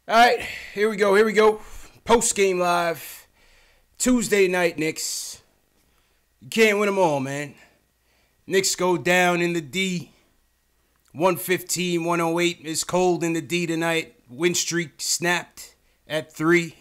All right, here we go. Post-game live. Tuesday night, Knicks. You can't win them all, man. Knicks go down in the D. 115, 108. It's cold in the D tonight. Win streak snapped at 3.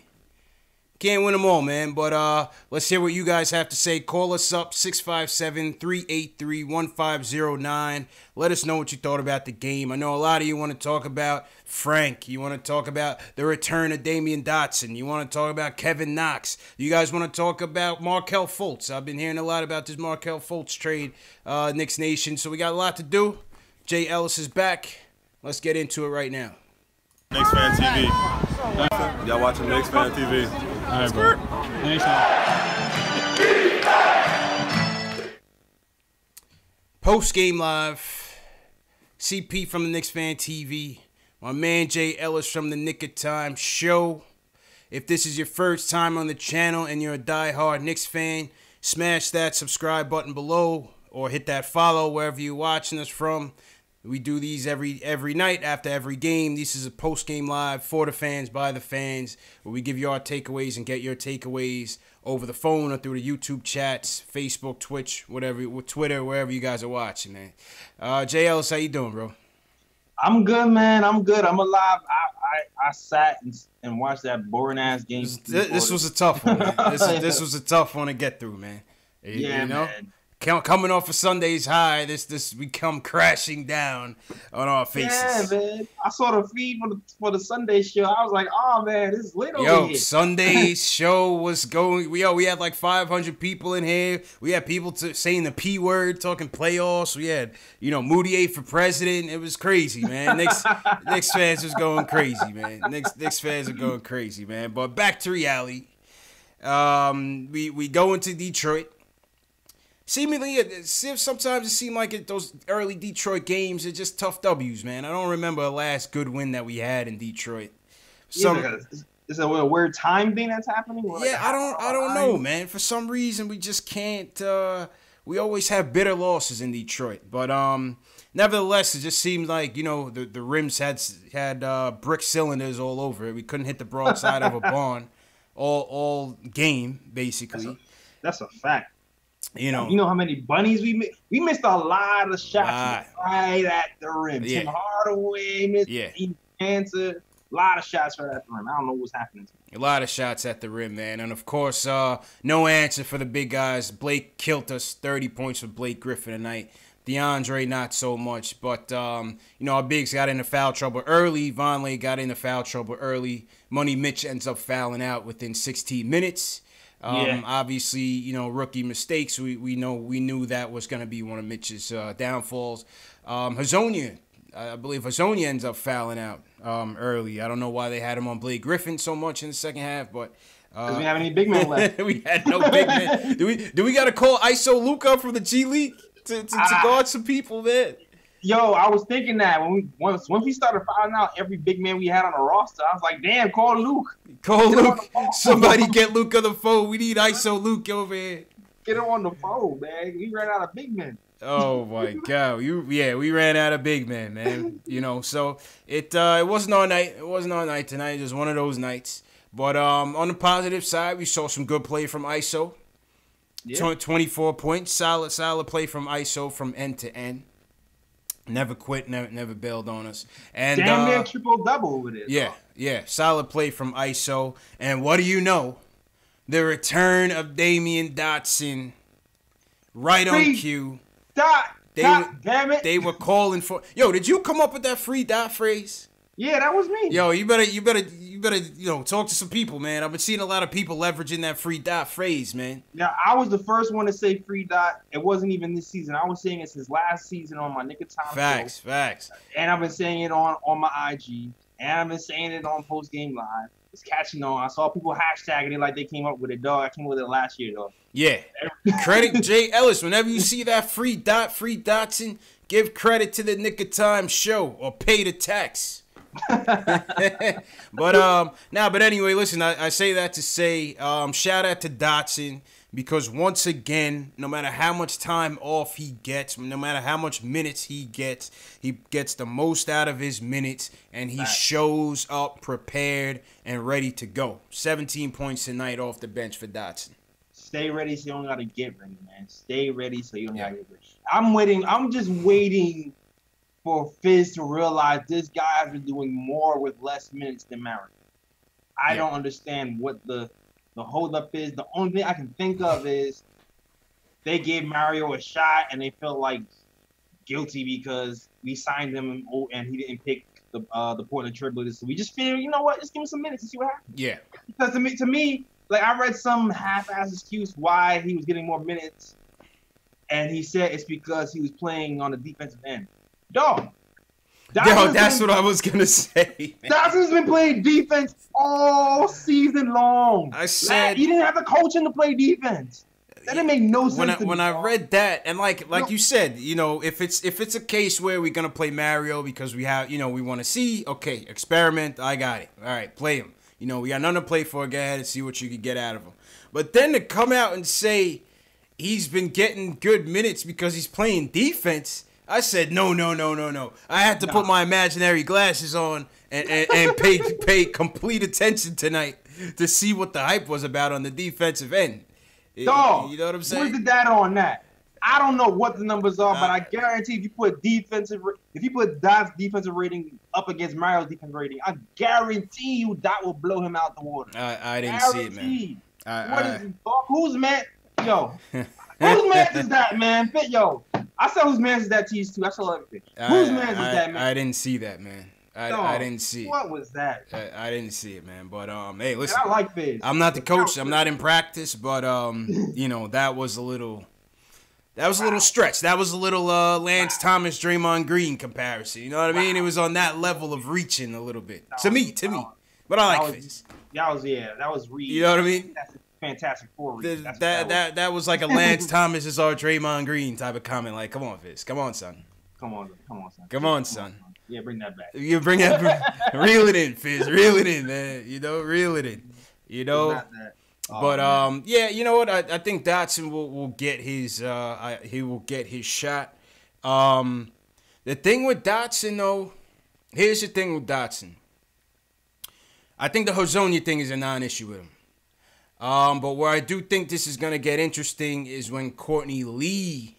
Can't win them all, man. But let's hear what you guys have to say. Call us up, 657-383-1509. Let us know what you thought about the game. I know a lot of you want to talk about Frank. You want to talk about the return of Dotson. You want to talk about Kevin Knox. You guys want to talk about Markelle Fultz. I've been hearing a lot about this Markelle Fultz trade, Knicks Nation. So we got a lot to do. Jay Ellis is back. Let's get into it right now. KnicksFanTV. Y'all watching KnicksFanTV. All right, bro. Post-game live. CP from the Knicks Fan TV. My man Jay Ellis from the Nick of Time show. If this is your first time on the channel and you're a die-hard Knicks fan, smash that subscribe button below or hit that follow wherever you're watching us from. We do these every night after every game. This is a post-game live for the fans, by the fans, where we give you our takeaways and get your takeaways over the phone or through the YouTube chats, Facebook, Twitch, whatever, Twitter, wherever you guys are watching, man. Jay Ellis, how you doing, bro? I'm good, man. I'm good. I'm alive. I sat and watched that boring-ass game. This was a tough one, man. This was a tough one to get through, man. Yeah, you know? man. Coming off of Sunday's high, we come crashing down on our faces. Yeah, man. I saw the feed for the Sunday show. I was like, oh, man, this is lit over Yo, here. Sunday's show was going. We had like 500 people in here. We had people saying the P word, talking playoffs. We had, Moutier for president. It was crazy, man. Knicks fans was going crazy, man. Knicks fans are going crazy, man. But back to reality. We go into Detroit. Seemingly, sometimes it seemed like those early Detroit games are just tough W's, man. I don't remember the last good win that we had in Detroit. Is it a weird time thing that's happening? Yeah, I don't know, man. For some reason, we just can't. We always have bitter losses in Detroit, but nevertheless, it just seemed like the rims had brick cylinders all over it. We couldn't hit the broadside of a barn all game, basically. That's a fact. You know how many bunnies we missed? We missed a lot of shots right at the rim. Yeah. Tim Hardaway missed Cancer. A lot of shots right at the rim. I don't know what's happening. A lot of shots at the rim, man. And, of course, no answer for the big guys. Blake killed us. 30 points for Blake Griffin tonight. DeAndre, not so much. But, our bigs got into foul trouble early. Vonleh got into foul trouble early. Money Mitch ends up fouling out within 16 minutes. Obviously, rookie mistakes. We knew that was going to be one of Mitch's downfalls. Hazonia, I believe Hazonia ends up fouling out early. I don't know why they had him on Blake Griffin so much in the second half, but because we have any big men left. We had no big men. Do we got to call ISO Luka from the G League to guard some people, man? Yo, I was thinking that once we started finding out every big man we had on the roster, I was like, damn, call Luke. Call Luke. Somebody get Luke on the phone. We need ISO Luke over here. Get him on the phone, man. We ran out of big men. Oh my God, we ran out of big men, man. So it wasn't our night. It wasn't our night tonight. It was one of those nights. But on the positive side, we saw some good play from ISO. Yeah. 24 points, solid play from ISO from end to end. Never quit, never bailed on us. And damn near triple-double with it. Yeah. Solid play from ISO. And what do you know? The return of Dotson right on cue. God damn it. They were calling for... Yo, did you come up with that free dot phrase? Yeah, that was me. Yo, you better talk to some people, man. I've been seeing a lot of people leveraging that free dot phrase, man. Now, I was the first one to say free dot. It wasn't even this season. I was saying it since last season on my Nick of Time Facts. And I've been saying it on my IG. And I've been saying it on Post Game Live. It's catching on. I saw people hashtagging it like they came up with it, dog. I came up with it last year, dog. Yeah. Credit Jay Ellis. Whenever you see that free Dotson, give credit to the Nick of Time show or pay the tax. But anyway, listen, I say that to say, shout out to Dotson, because once again, no matter how much time off he gets, no matter how much minutes he gets the most out of his minutes, and he shows up prepared and ready to go. 17 points tonight off the bench for Dotson. Stay ready so you don't gotta get ready, man. Stay ready so you don't gotta get ready. I'm just waiting for Fizz to realize this guy has been doing more with less minutes than Mario. I don't understand what the holdup is. The only thing I can think of is they gave Mario a shot and they felt like guilty because we signed him and he didn't pick the Portland Trailblazers. So we just figured, you know what? Just give him some minutes and see what happens. Yeah. Because to me, like, I read some half-ass excuse why he was getting more minutes, and he said it's because he was playing on the defensive end. Dog. That's what I was going to say. Dotson's been playing defense all season long. I said... He didn't have the coaching to play defense. That didn't make no sense to me. When I read that, and like you said, you know, if it's a case where we're going to play Mario because we have, you know, we want to see, okay, experiment, I got it. All right, play him. You know, we got nothing to play for. Go ahead and see what you can get out of him. But then to come out and say he's been getting good minutes because he's playing defense, I said, no. I had to put my imaginary glasses on and pay complete attention tonight to see what the hype was about on the defensive end. Dog, you know what I'm saying? Where's the data on that? I don't know what the numbers are, but I guarantee if you put Dot's defensive rating up against Mario's defensive rating, I guarantee you Dot will blow him out the water. I didn't see it, man. What is it? Whose man? Yo, whose man is that, man? Yo, I said whose man is that to you too. I saw everything. Whose man is that, man? I didn't see that, man. I didn't see it. What was that? I didn't see it, man. But hey, listen. I like Fizz. I'm not the coach. I'm not in practice, but you know, that was a little stretch. That was a little Lance Thomas, Draymond Green comparison. You know what I mean? It was on that level of reaching a little bit. To me. But I like Fizz. That was Reed. You know what I mean? That's a Fantastic Four. That was like a Lance Thomas is our Draymond Green type of comment. Like, come on, Fizz. Come on, son. Come on, son. Come on, son. Yeah, bring that back. You bring that, reel it in, Fizz. Reel it in, man. You know, reel it in. You know. But yeah, you know what? I think Dotson will get his he will get his shot. The thing with Dotson though, here's the thing with Dotson. I think the Hazonia thing is a non-issue with him. But where I do think this is gonna get interesting is when Courtney Lee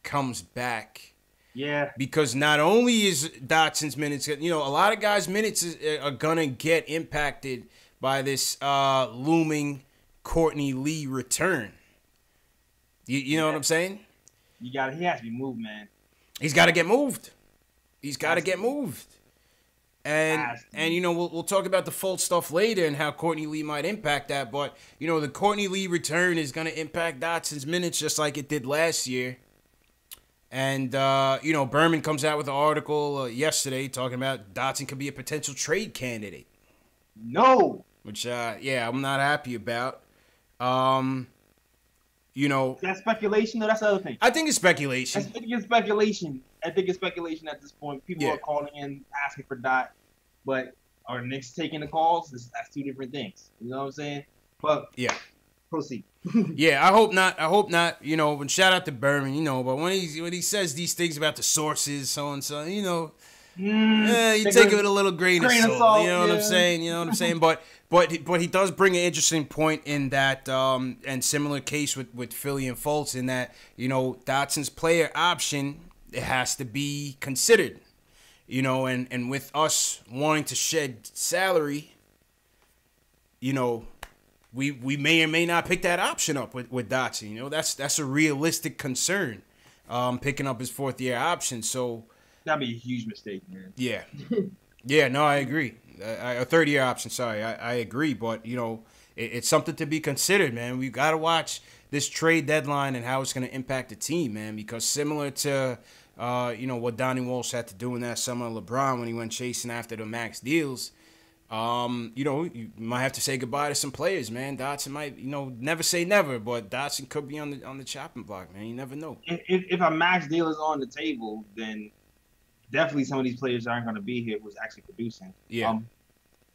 comes back. Yeah. Because not only is Dotson's minutes, you know, a lot of guys' minutes are gonna get impacted by this looming Courtney Lee return. You know what I'm saying? He has to be moved, man. He's got to get moved. He's got to get moved. And you know, we'll talk about the full stuff later and how Courtney Lee might impact that. But you know, the Courtney Lee return is going to impact Dotson's minutes just like it did last year. And you know, Berman comes out with an article yesterday talking about Dotson could be a potential trade candidate. No. Which yeah, I'm not happy about. You know, that's speculation. No, that's the other thing. I think it's speculation. I think it's speculation. At this point. People are calling in asking for Dot, but are Knicks taking the calls? That's two different things. You know what I'm saying? But yeah, proceed. Yeah, I hope not. You know, and shout out to Berman. You know, but when he says these things about the sources, so and so, you know. You take it with a little grain of salt. You know what I'm saying? You know what I'm saying? But he does bring an interesting point in that, and similar case with Philly and Fultz in that, you know, Dotson's player option, it has to be considered. You know, and with us wanting to shed salary, you know, we may or may not pick that option up with Dotson. You know, that's a realistic concern, picking up his fourth year option. So that'd be a huge mistake, man. Yeah. Yeah, no, I agree. A third-year option, sorry. I agree. But, you know, it's something to be considered, man. We've got to watch this trade deadline and how it's going to impact the team, man. Because similar to, you know, what Donnie Walsh had to do in that summer, LeBron, when he went chasing after the max deals, you know, you might have to say goodbye to some players, man. Dotson might, you know, never say never, but Dotson could be on the chopping block, man. You never know. If a max deal is on the table, then definitely some of these players aren't going to be here who's actually producing. Yeah.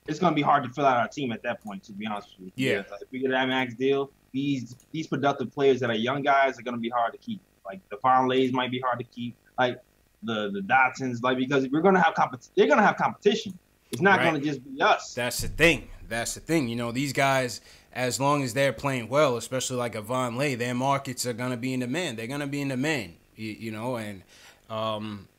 It's going to be hard to fill out our team at that point, to be honest with you. Yeah. If we get that max deal, these productive players that are young guys are going to be hard to keep. Like the Lays might be hard to keep. Like the Dotsons, like because we're going to have they're going to have competition. It's not going to just be us. That's the thing. That's the thing. You know, these guys, as long as they're playing well, especially like a Von Lay, their markets are going to be in demand. They're going to be in demand, you know, and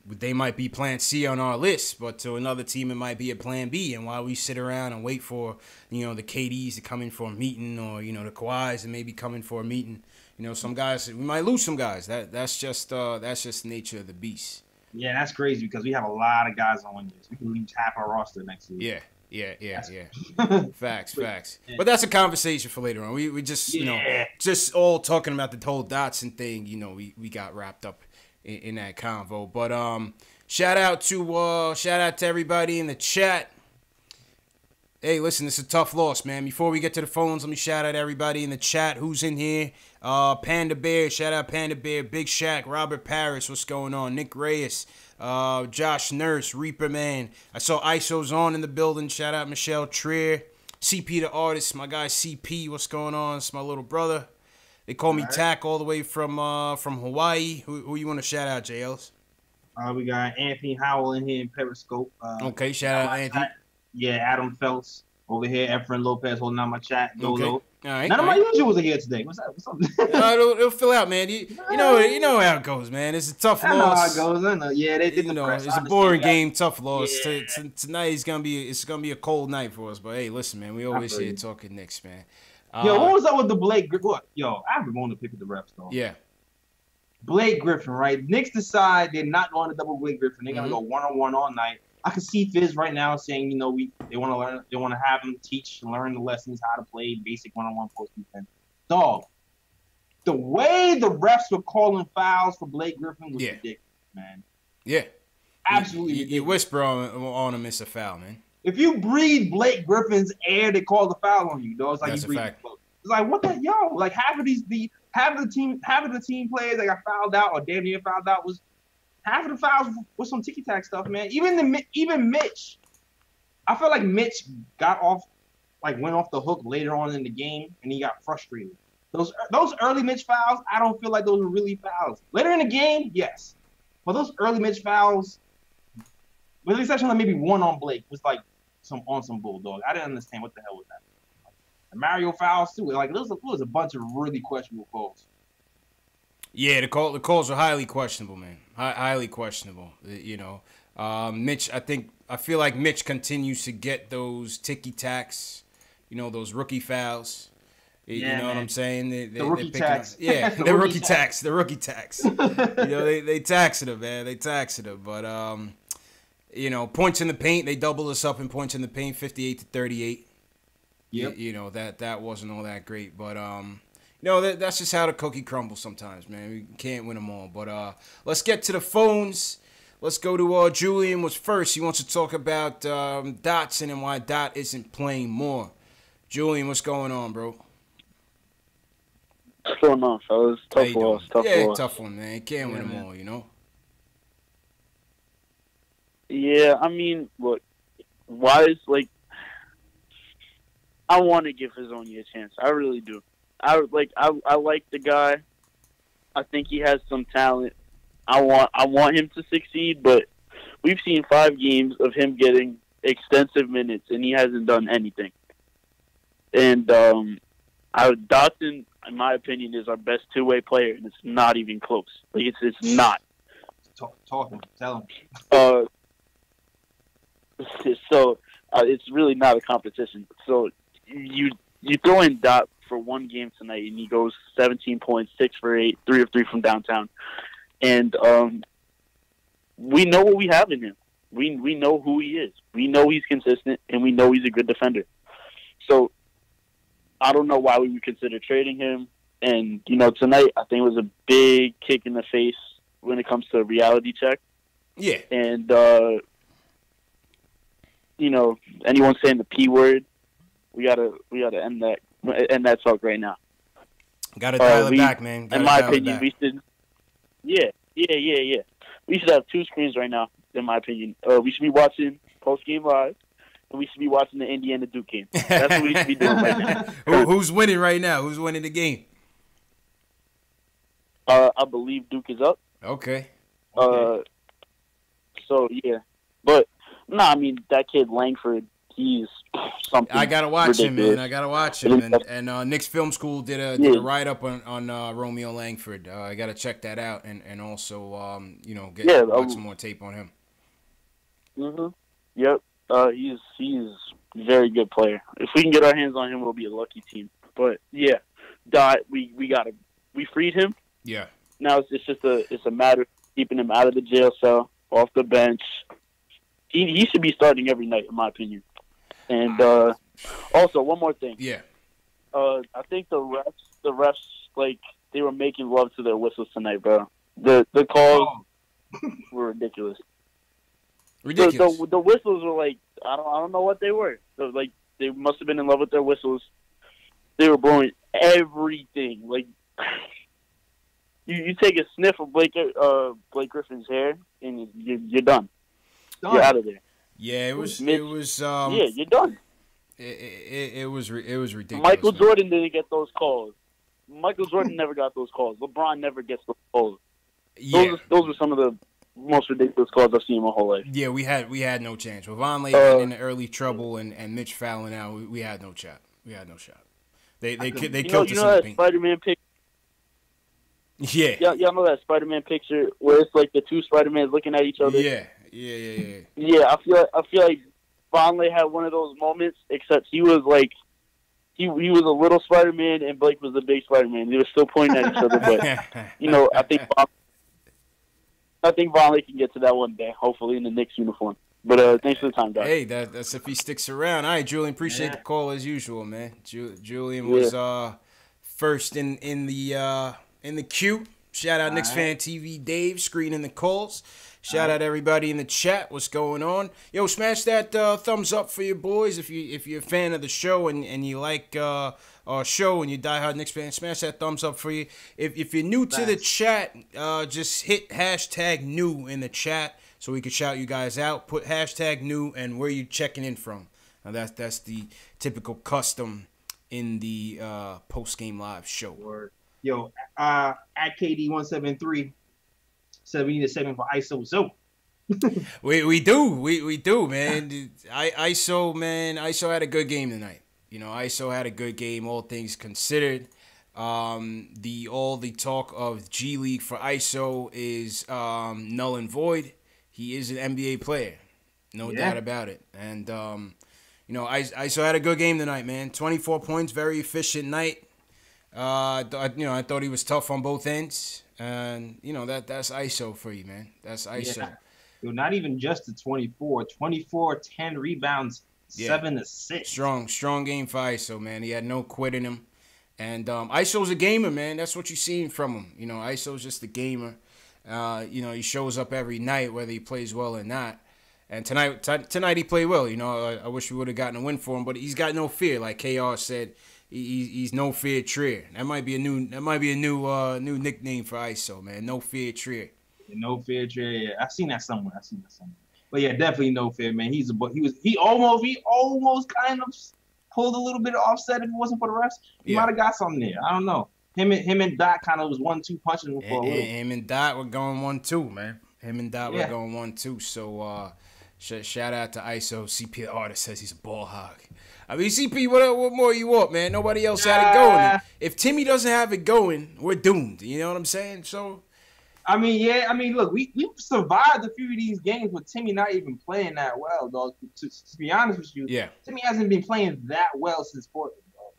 they might be plan C on our list, but to another team, it might be a plan B. And while we sit around and wait for, you know, the KDs to come in for a meeting or, you know, the Kawhis to maybe come in for a meeting, you know, some guys, we might lose some guys. That's just the nature of the beast. Yeah, that's crazy because we have a lot of guys on wingers. We can lose half our roster next year. Yeah. Facts. But that's a conversation for later on. We just, you know, just all talking about the whole Dotson thing, you know, we got wrapped up in that convo. But shout out to everybody in the chat. Hey, listen, it's a tough loss, man. Before we get to the phones, let me shout out everybody in the chat who's in here. Panda Bear, shout out Panda Bear, Big Shaq, Robert Paris, what's going on? Nick Reyes, Josh Nurse, Reaper Man. I saw ISO's on in the building. Shout out Michelle Trier, CP the artist, my guy CP, what's going on? It's my little brother. They call me Tack all the way from Hawaii. Who you want to shout out, JLs? We got Anthony Howell in here in Periscope. Okay, shout out Anthony. Yeah, Adam Phelps over here. Efren Lopez holding on my chat. Dolo. All right. None of my usuals are here today. What's up? It'll fill out, man. You know how it goes, man. It's a tough loss. I know how it goes. I know. Yeah, they did the press. It's a boring game, tough loss. Yeah. Tonight it's gonna be a cold night for us. But hey, listen, man, we always here talking Knicks, man. Yo, what was up with the Blake Griffin? Yo, I haven't wanted to pick with the refs though. Yeah. Blake Griffin, right? Knicks decide they're not going to double Blake Griffin. They're gonna go one-on-one all night. I can see Fizz right now saying, you know, they want to learn, they want to have him teach and learn the lessons how to play basic one-on-one post defense. Dog, the way the refs were calling fouls for Blake Griffin was ridiculous, man. Yeah, absolutely ridiculous. You whisper on him, it's a foul, man. If you breathe Blake Griffin's air, they call the foul on you, dog. It's like that's you breathe. It's like what the like half of the team players that got fouled out or damn near fouled out was. Half of the fouls was some ticky-tack stuff, man. Even Mitch. I feel like Mitch went off the hook later on in the game, and he got frustrated. Those early Mitch fouls, I don't feel like those were really fouls. Later in the game, yes. But those early Mitch fouls, with the exception of maybe one on Blake, was like some Bulldog. I didn't understand what the hell was that. The Mario fouls, too. Like, there was a bunch of really questionable calls. Yeah, the calls are highly questionable, man. Highly questionable. You know, Mitch. I feel like Mitch continues to get those ticky tacks. You know, those rookie fouls. You know what I'm saying? The rookie tax. Yeah, the rookie tax. The rookie tax. You know, they taxing him, man. They taxing him. But you know, points in the paint. They doubled us up in points in the paint, 58-38. Yep. You know that wasn't all that great, but no, that's just how the cookie crumbles sometimes, man. We can't win them all. But let's get to the phones. Let's go to Julian was first. He wants to talk about Dotson and why Dot isn't playing more. Julian, what's going on, bro? What's going on, fellas? Tough loss. Tough one, man. Can't win them all, you know? Yeah, I mean, look, Wise, like, I want to give Hezonja a chance. I really do. I like the guy. I think he has some talent. I want him to succeed, but we've seen 5 games of him getting extensive minutes, and he hasn't done anything. And Dotson, in my opinion, is our best two-way player, and it's not even close. Like it's not. Talking, tell him. So it's really not a competition. So you throw in Dot for one game tonight, and he goes 17 points, 6 for 8, 3 of 3 from downtown. And we know what we have in him. We know who he is. We know he's consistent, and we know he's a good defender. So I don't know why we would consider trading him. And, you know, tonight I think it was a big kick in the face when it comes to a reality check. Yeah. And, you know, anyone saying the P word, we gotta end that talk right now. Gotta dial it back, man. In my opinion, we should. Yeah. We should have 2 screens right now. in my opinion. We should be watching post-game live, and we should be watching the Indiana-Duke game. That's what we should be doing right now. Who's winning right now? Who's winning the game? I believe Duke is up. Okay. So, yeah. But, no, I mean, that kid Langford, he's something I gotta watch ridiculous. him, man. I gotta watch him. And Knicks Film School did a write-up on Romeo Langford. I gotta check that out and also, watch some more tape on him. Mm-hmm. Yep. He's a very good player. If we can get our hands on him, we'll be a lucky team. But, yeah, we freed him. Yeah. Now it's just a matter of keeping him out of the jail cell, off the bench. He should be starting every night, in my opinion. And also, one more thing. Yeah. I think the refs, like, they were making love to their whistles tonight, bro. The calls were ridiculous. Ridiculous. The whistles were like, I don't know what they were. They must have been in love with their whistles. They were blowing everything. Like, you take a sniff of Blake Griffin's hair, and you're done. You're out of there. Yeah, it was. Yeah, you're done. It was ridiculous. Michael Jordan didn't get those calls. Michael Jordan never got those calls. LeBron never gets those calls. Yeah. Those were some of the most ridiculous calls I've seen in my whole life. Yeah, we had no chance. With Vonleh getting in the early trouble and Mitch fouling out, we had no shot. We had no shot. They killed us in the paint. Spider-Man picture. Yeah. Y'all know that Spider-Man picture where it's like the two Spider-Mans looking at each other? Yeah. Yeah, I feel like Vonleh had one of those moments, except he was like he was a little Spider-Man and Blake was a big Spider-Man. They were still pointing at each other, but I think Vonleh can get to that one day, hopefully in the Knicks uniform. But thanks for the time, guys. Hey, that's if he sticks around. All right, Julian, appreciate the call as usual, man. Julian was first in the queue. Shout out KnicksFanTV Dave screening the calls. Shout out everybody in the chat. What's going on? Yo, smash that thumbs up for your boys if you're a fan of the show and you like our show and you diehard Knicks fan. Smash that thumbs up for you. If you're new to the chat, just hit hashtag new in the chat so we can shout you guys out. Put hashtag new and where you checking in from. Now that's the typical custom in the post game live show. Word. Yo, at KD173. So we need a segment for ISO Zone. we do, man. ISO had a good game tonight. ISO had a good game, all things considered. All the talk of G League for ISO is null and void. He is an NBA player, no doubt about it. And ISO had a good game tonight, man. 24 points, very efficient night. I thought he was tough on both ends. And, that's ISO for you, man. That's ISO. Yeah. Not even just the 24. 24, 10 rebounds, 7 assists. Strong game for ISO, man. He had no quit in him. And ISO's a gamer, man. That's what you're seeing from him. ISO's just a gamer. He shows up every night, whether he plays well or not. And tonight he played well. I wish we would have gotten a win for him, but he's got no fear. Like KR said, he's no fear Trier. That might be a new nickname for ISO, man. No fear Trier. No fear Trier. Yeah. I've seen that somewhere. But yeah, definitely no fear, man. He almost kind of pulled a little bit of offset if it wasn't for the refs. He might have got something there. I don't know. Him and Dot kind of was 1-2 punching for a little. Him and Dot were going 1-2, man. Him and Dot were going 1-2. So shout out to ISO. CP the artist says he's a ball hog. I mean, CP, what more you want, man? Nobody else had it going. If Timmy doesn't have it going, we're doomed. You know what I'm saying? So, look, we survived a few of these games with Timmy not even playing that well, dog. To be honest with you, Timmy hasn't been playing that well since Portland, dog.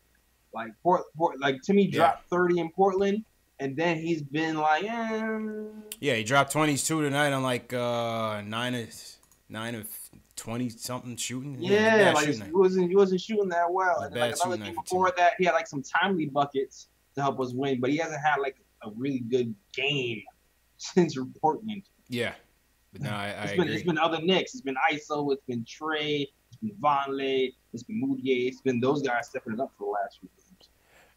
Like Timmy dropped 30 in Portland, and then he's been like, Yeah, he dropped 22 tonight on like 9 of 20 something shooting. Yeah, like he wasn't shooting that well. And then, like another game before that, he had like some timely buckets to help us win, but he hasn't had like a really good game since Portland. Yeah, but no, I agree. It's been other Knicks. It's been ISO. It's been Trey. It's been Vonleh. It's been Moutier. It's been those guys stepping it up for the last few games.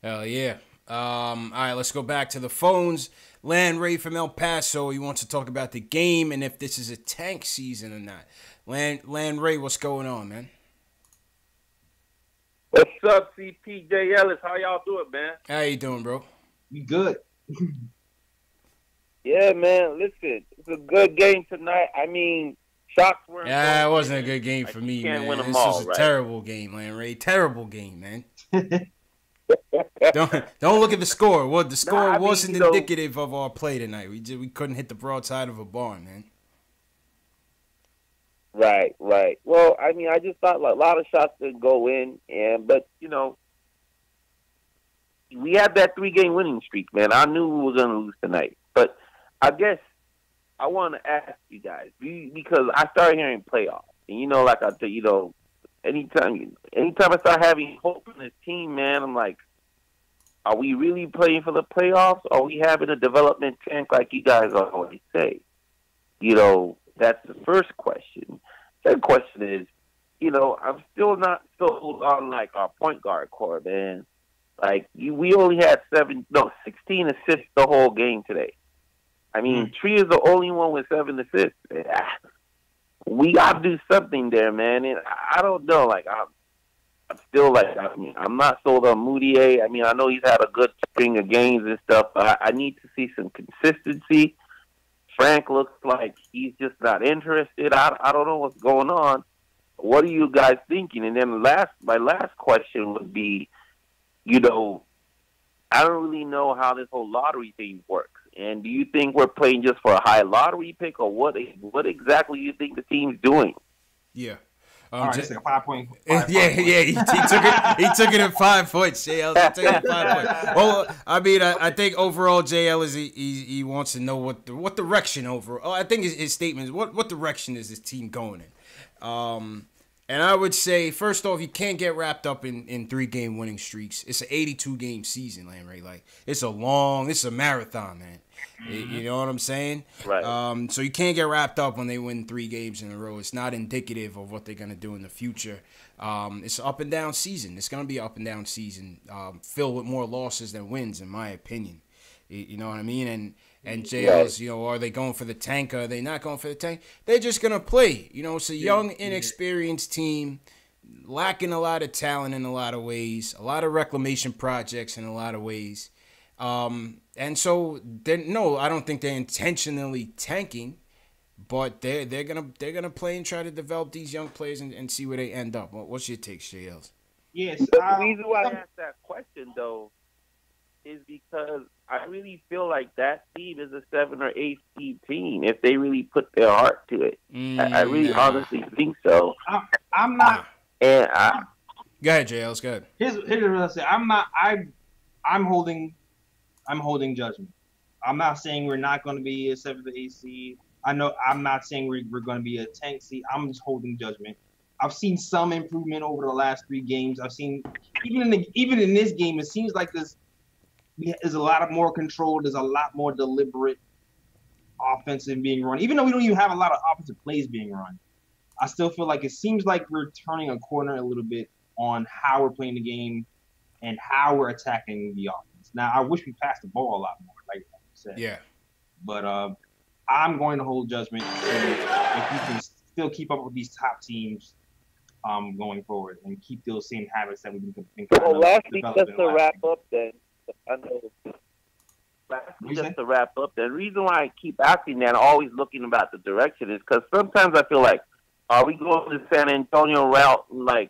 Hell yeah. All right, let's go back to the phones. LandRay from El Paso. He wants to talk about the game and if this is a tank season or not. LandRay, what's going on, man? What's up, CPJ Ellis? How y'all doing, man? How you doing, bro? We good. Yeah, man. Listen, it's a good game tonight. I mean, shots weren't. Yeah, it wasn't a good game for me, can't man. win them This all, was a right? terrible game, LandRay. Terrible game, man. Don't look at the score. Well, the score wasn't indicative of our play tonight. We couldn't hit the broadside of a barn, man. Right. Well, I mean, I just thought like, a lot of shots didn't go in, but you know, we had that 3-game winning streak, man. I knew we were going to lose tonight, but I guess I want to ask you guys because I started hearing playoffs, and you know, like I tell you know, anytime I start having hope in this team, man, I'm like, are we really playing for the playoffs? Or are we having a development tank like you guys always say? You know, that's the first question. Second question is, you know, I'm still not sold on like our point guard core, man. Like we only had 16 assists the whole game today. I mean, Tree is the only one with 7 assists. We got to do something there, man. And I don't know. Like I'm still like I'm not sold on Moutier. I mean, I know he's had a good string of games and stuff, but I need to see some consistency. Frank looks like he's just not interested. I don't know what's going on. What are you guys thinking? And then my last question would be, you know, I don't really know how this whole lottery thing works. And do you think we're playing just for a high lottery pick, or what exactly do you think the team's doing? Yeah. All right, it's like a 5 point. Yeah. He took it in 5 points. JL, he took it in 5 points. Well, I mean, I think overall, JL is he wants to know what direction overall. I think his statement is what direction is this team going in. And I would say, first off, you can't get wrapped up in 3-game winning streaks. It's an 82-game season, LandRay. Like, it's a marathon, man. You know what I'm saying? Right. So you can't get wrapped up when they win 3 games in a row. It's not indicative of what they're going to do in the future. It's an up and down season. It's going to be an up and down season, filled with more losses than wins, in my opinion. You know what I mean? And JL's, you know, are they going for the tank? Or are they not going for the tank? They're just going to play. You know, it's a young, inexperienced team, lacking a lot of talent in a lot of ways, a lot of reclamation projects in a lot of ways. And so, I don't think they're intentionally tanking, but they're gonna play and try to develop these young players and see where they end up. What's your take, JL's? Yes. The reason why I asked that question, though, is because I really feel like that team is a 7 or 8 seed team if they really put their heart to it. I really honestly think so. I'm not. And go ahead, JL's. Go ahead. Here's what I say. I'm not. I'm holding judgment. I'm not saying we're not going to be a 7 to 8 seed. I know. I'm not saying we're going to be a tank seed. I'm just holding judgment. I've seen some improvement over the last 3 games. I've seen even in this game, it seems like there's a lot of more control. There's a lot more deliberate offensive being run. Even though we don't even have a lot of offensive plays being run, I still feel like it seems like we're turning a corner a little bit on how we're playing the game and how we're attacking the offense. Now, I wish we passed the ball a lot more, like you said. Yeah. But I'm going to hold judgment if we can still keep up with these top teams going forward and keep those same habits that we've been well, lastly, just to wrap up then, to wrap up, the reason why I keep asking that, always looking about the direction, is because sometimes I feel like, are we going to San Antonio route like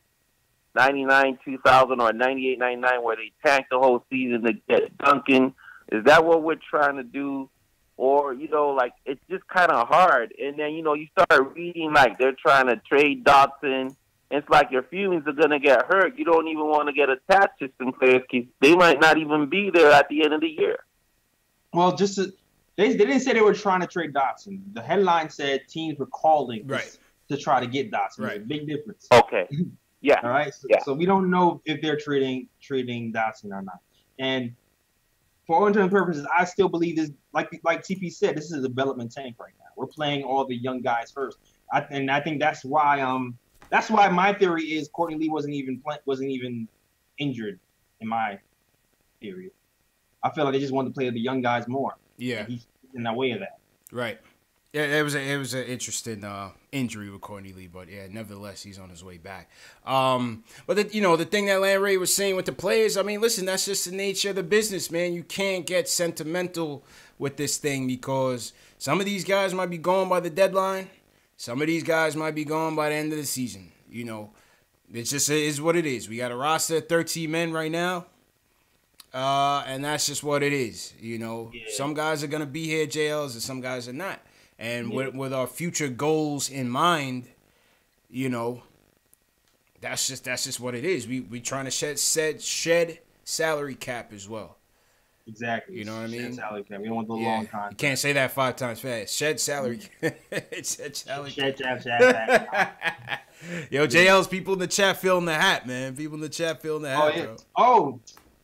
99, 2000, or 98, 99, where they tank the whole season to get Duncan? Is that what we're trying to do? Or, you know, like, it's just kind of hard. And then, you know, you start reading, like, they're trying to trade Dotson. It's like your feelings are going to get hurt. You don't even want to get attached to some players because they might not even be there at the end of the year. Well, they didn't say they were trying to trade Dotson. The headline said teams were calling to try to get Dotson. There's a big difference. Okay. Yeah. All right. So we don't know if they're trading Dotson or not. And for all intents and purposes, I still believe this. Like TP said, this is a development tank right now. We're playing all the young guys first, and I think that's why my theory is Courtney Lee wasn't even injured in my theory. I feel like they just wanted to play the young guys more. Yeah. And he's in that way of that. Right. Yeah, it was an interesting injury with Courtney Lee, but yeah, nevertheless, he's on his way back. But the thing that LandRay was saying with the players, I mean, listen, that's just the nature of the business, man. You can't get sentimental with this thing because some of these guys might be gone by the deadline. Some of these guys might be gone by the end of the season. You know, it just is what it is. We got a roster of 13 men right now. And that's just what it is. You know, some guys are going to be here, JLs, and some guys are not. And with our future goals in mind, you know, that's just what it is. We trying to shed salary cap as well. Exactly. You know what I mean? Shed salary cap. We don't want the long contract. You can't say that 5 times fast. Shed salary cap. Shed salary cap. Shed. Yo, JL's people in the chat feeling the hat, man. People in the chat feeling the hat, bro.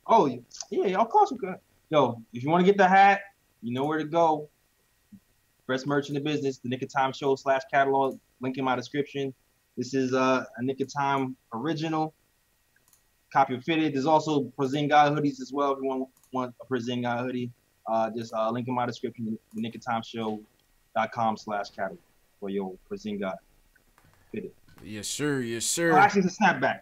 Oh, yeah, of course we could. Yo, if you want to get the hat, you know where to go. Best merch in the business, the Nick of Time show /catalog, link in my description. This is a Nick of Time original, copy fitted. There's also Przinga hoodies as well if you want a Przinga hoodie. Just link in my description, the Nick of Time show.com /catalog for your Przinga fitted. Yes, sir. Yes, sir. Oh, actually, it's a snapback.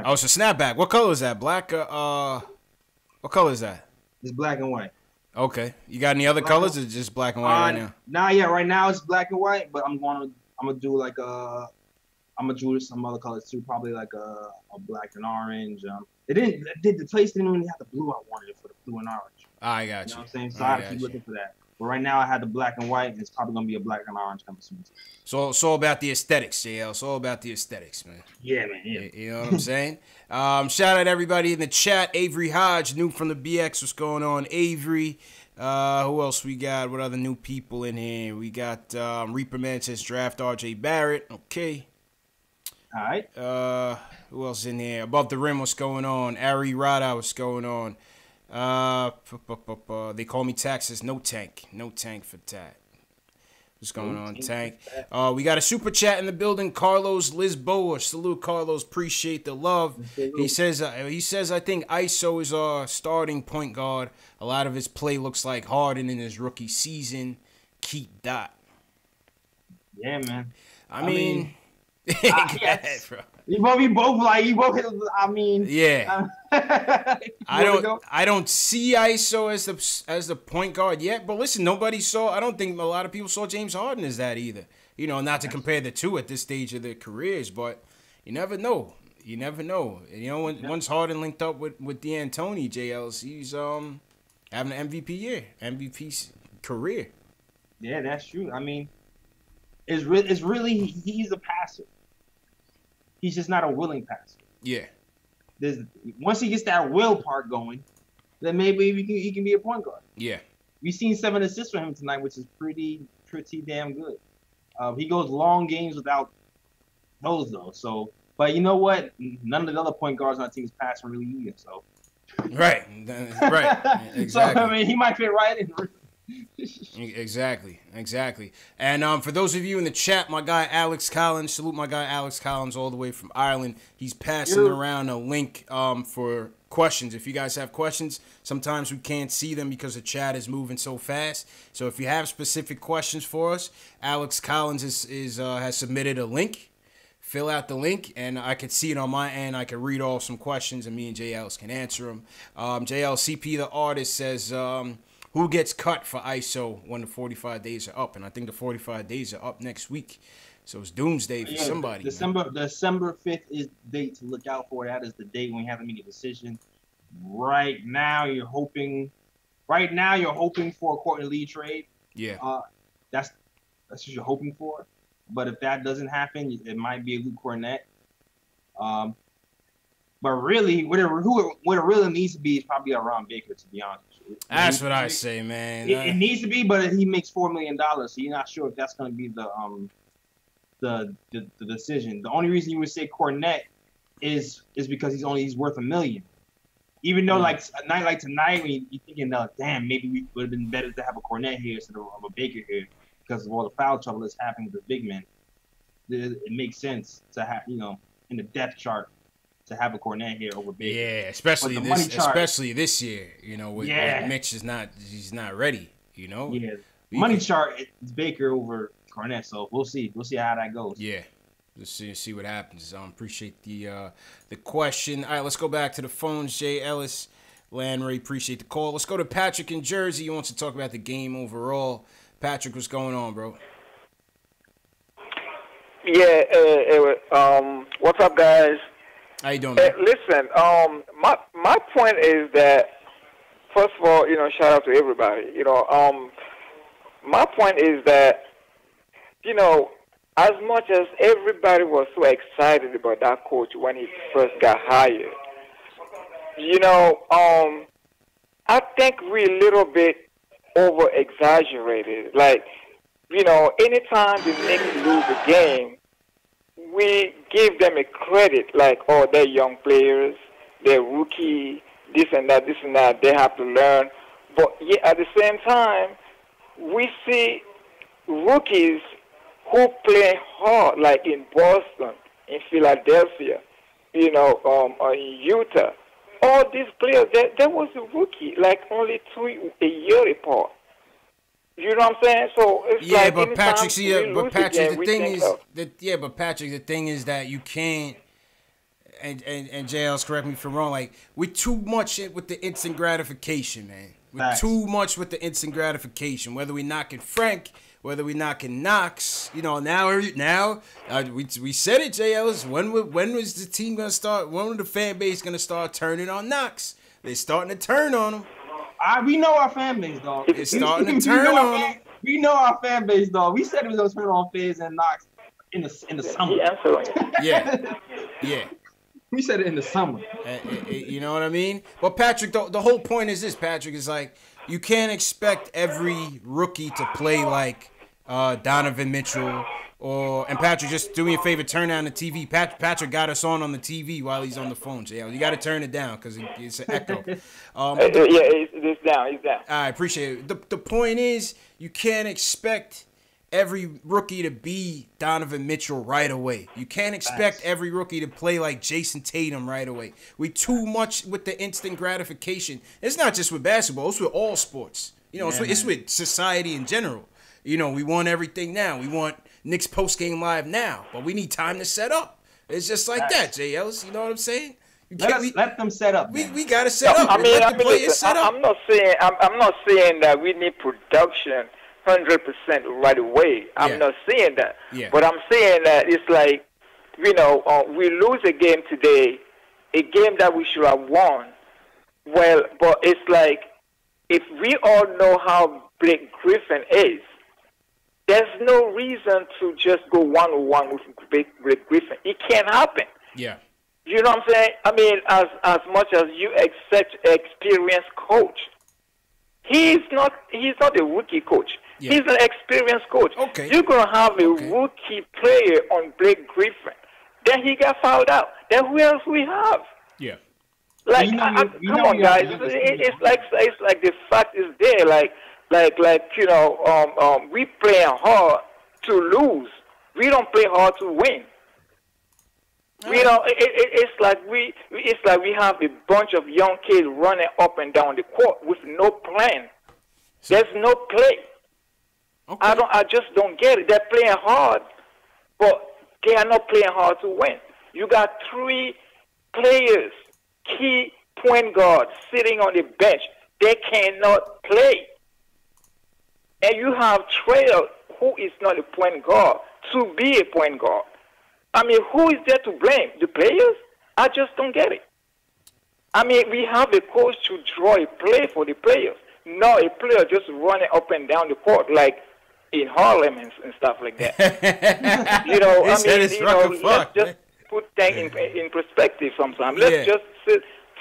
Oh, it's a snapback. What color is that? Black? What color is that? It's black and white. Okay. You got any other colors or just black and white right now? Nah, yeah, right now it's black and white, but I'm gonna do like I'm gonna do some other colors too, probably like a black and orange. The place didn't even have the blue I wanted for the blue and orange. I got you. You know what I'm saying? So I have to keep looking for that. But right now I had the black and white, and it's probably gonna be a black and orange coming soon. So it's all about the aesthetics, JL. It's all about the aesthetics, man. Yeah, man. Yeah. You know what I'm saying? Shout out everybody in the chat. Avery Hodge, new from the BX. What's going on, Avery? Who else we got? What other new people in here? We got Reaper Man says draft RJ Barrett. Okay. All right. Who else in here? Above the Rim, what's going on? Ari Rada, what's going on? They call me Taxes. No Tank. No Tank for Tat. What's going on, Tank? We got a super chat in the building. Carlos Lisboa. Salute, Carlos. Appreciate the love. He says I think ISO is our starting point guard. A lot of his play looks like Harden in his rookie season. Keep Dot. Yeah, man. I mean yes. Bro. We both I mean, yeah. I don't see ISO as the point guard yet, but listen, I don't think a lot of people saw James Harden as that either. You know, not to compare the two at this stage of their careers, but you never know. You never know. You know, once Harden linked up with D'Antoni, JLs, he's having an MVP year, MVP career. Yeah, that's true. I mean, it's really he's a passer. He's just not a willing passer. Yeah. Once he gets that will part going, then maybe he can be a point guard. Yeah. We've seen 7 assists from him tonight, which is pretty damn good. He goes long games without those though. So, but you know what? None of the other point guards on our team is passing really either. So. Right. Exactly. So I mean, he might fit right in. Exactly. And for those of you in the chat, my guy Alex Collins, salute my guy Alex Collins all the way from Ireland. He's passing around a link for questions. If you guys have questions, sometimes we can't see them because the chat is moving so fast. So if you have specific questions for us, Alex Collins has submitted a link. Fill out the link, and I can see it on my end. I can read off some questions, and me and JLs can answer them. JLCP, the artist, says... who gets cut for ISO when the 45 days are up? And I think the 45 days are up next week. So it's doomsday for somebody. December 5th is the date to look out for. That is the date when we have to make a decision. Right now, you're hoping for a Courtney Lee trade. Yeah. That's what you're hoping for. But if that doesn't happen, it might be a Luke Cornett. But really, what it really needs to be is probably a Ron Baker, to be honest. That's what I say, man. It needs to be, but he makes $4 million, so you're not sure if that's going to be the decision. The only reason you would say Cornett is because he's worth $1 million. Even though like a night like tonight, when you're thinking, damn, maybe we would have been better to have a Cornett here instead of a Baker here because of all the foul trouble that's happening with the big men. It makes sense to have in the depth chart to have a Cornet here over Baker. Yeah, especially this year. You know, with Mitch he's not ready. You know. Yeah, money chart is Baker over Cornet, so we'll see. We'll see how that goes. Yeah. Let's see what happens. Appreciate the question. All right, let's go back to the phones. Jay Ellis, LandRay, appreciate the call. Let's go to Patrick in Jersey. He wants to talk about the game overall. Patrick, what's going on, bro? Yeah, what's up, guys? How you doing, man? Listen, my point is that, first of all, shout out to everybody. My point is that, as much as everybody was so excited about that coach when he first got hired, I think we a little bit over-exaggerated. Like, anytime the Knicks lose a game, we give them a credit, like, oh, they're young players, they're rookie, this and that, they have to learn. But yeah, at the same time, we see rookies who play hard, like in Boston, in Philadelphia, in Utah. All these players, there was a rookie, like only 2 a year apart. You know what I'm saying? So it's like but Patrick, the thing is that you can't. And JL's, correct me if I'm wrong. Like, we're too much with the instant gratification, man. We're too much with the instant gratification. Whether we knocking Frank, whether we knocking Knox, now we said it, JL's. When was the team gonna start? When was the fan base gonna start turning on Knox? They're starting to turn on him. We know our fan base, dog. It's starting to turn on him. We know our fan base, dog. We said it was gonna turn on Fizz and Knox in the summer. Yeah. We said it in the summer. You know what I mean? But Patrick, the whole point is this, Patrick, is like you can't expect every rookie to play like Donovan Mitchell and Patrick, just do me a favor, turn down the TV. Patrick got us on the TV while he's on the phone. So, you got to turn it down because it's an echo. It's down. I appreciate it. The point is you can't expect every rookie to be Donovan Mitchell right away. You can't expect every rookie to play like Jason Tatum right away. We too much with the instant gratification. It's not just with basketball. It's with all sports. It's with society in general. We want everything now. We want Knicks post-game live now. But we need time to set up. It's just like that, JLs. You know what I'm saying? Let them set up. We got to set up. I'm not saying that we need production 100% right away. I'm not saying that. Yeah. But I'm saying that it's like, we lose a game today, a game that we should have won. Well, but it's like, if we all know how Blake Griffin is, there's no reason to just go one-on-one with Blake Griffin. It can't happen. Yeah. You know what I'm saying? I mean, as much as you accept experienced coach, he's not a rookie coach. Yeah. He's an experienced coach. Okay. You're going to have a rookie player on Blake Griffin. Then he got fouled out. Then who else we have? Yeah. Like, come on, guys. It's like the fact is there. We play hard to lose. We don't play hard to win. It's like we have a bunch of young kids running up and down the court with no plan. There's no play. Okay. I just don't get it. They're playing hard, but they are not playing hard to win. You got 3 players, key point guards, sitting on the bench. They cannot play. And you have Trail, who is not a point guard, to be a point guard. I mean, who is there to blame? The players? I just don't get it. I mean, we have a coach to draw a play for the players, not a player just running up and down the court like in Harlem and stuff like that. Let's just put things in perspective sometimes. Let's just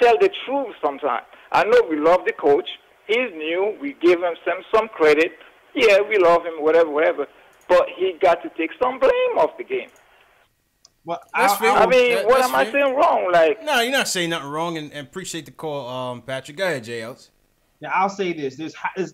tell the truth sometimes. I know we love the coach. He's new. We give him some credit. Yeah, we love him, whatever. But he got to take some blame off the game. Well, I mean, what am I saying wrong? Like, no, you're not saying nothing wrong, and appreciate the call, Patrick. Go ahead, JLs. Yeah, I'll say this. I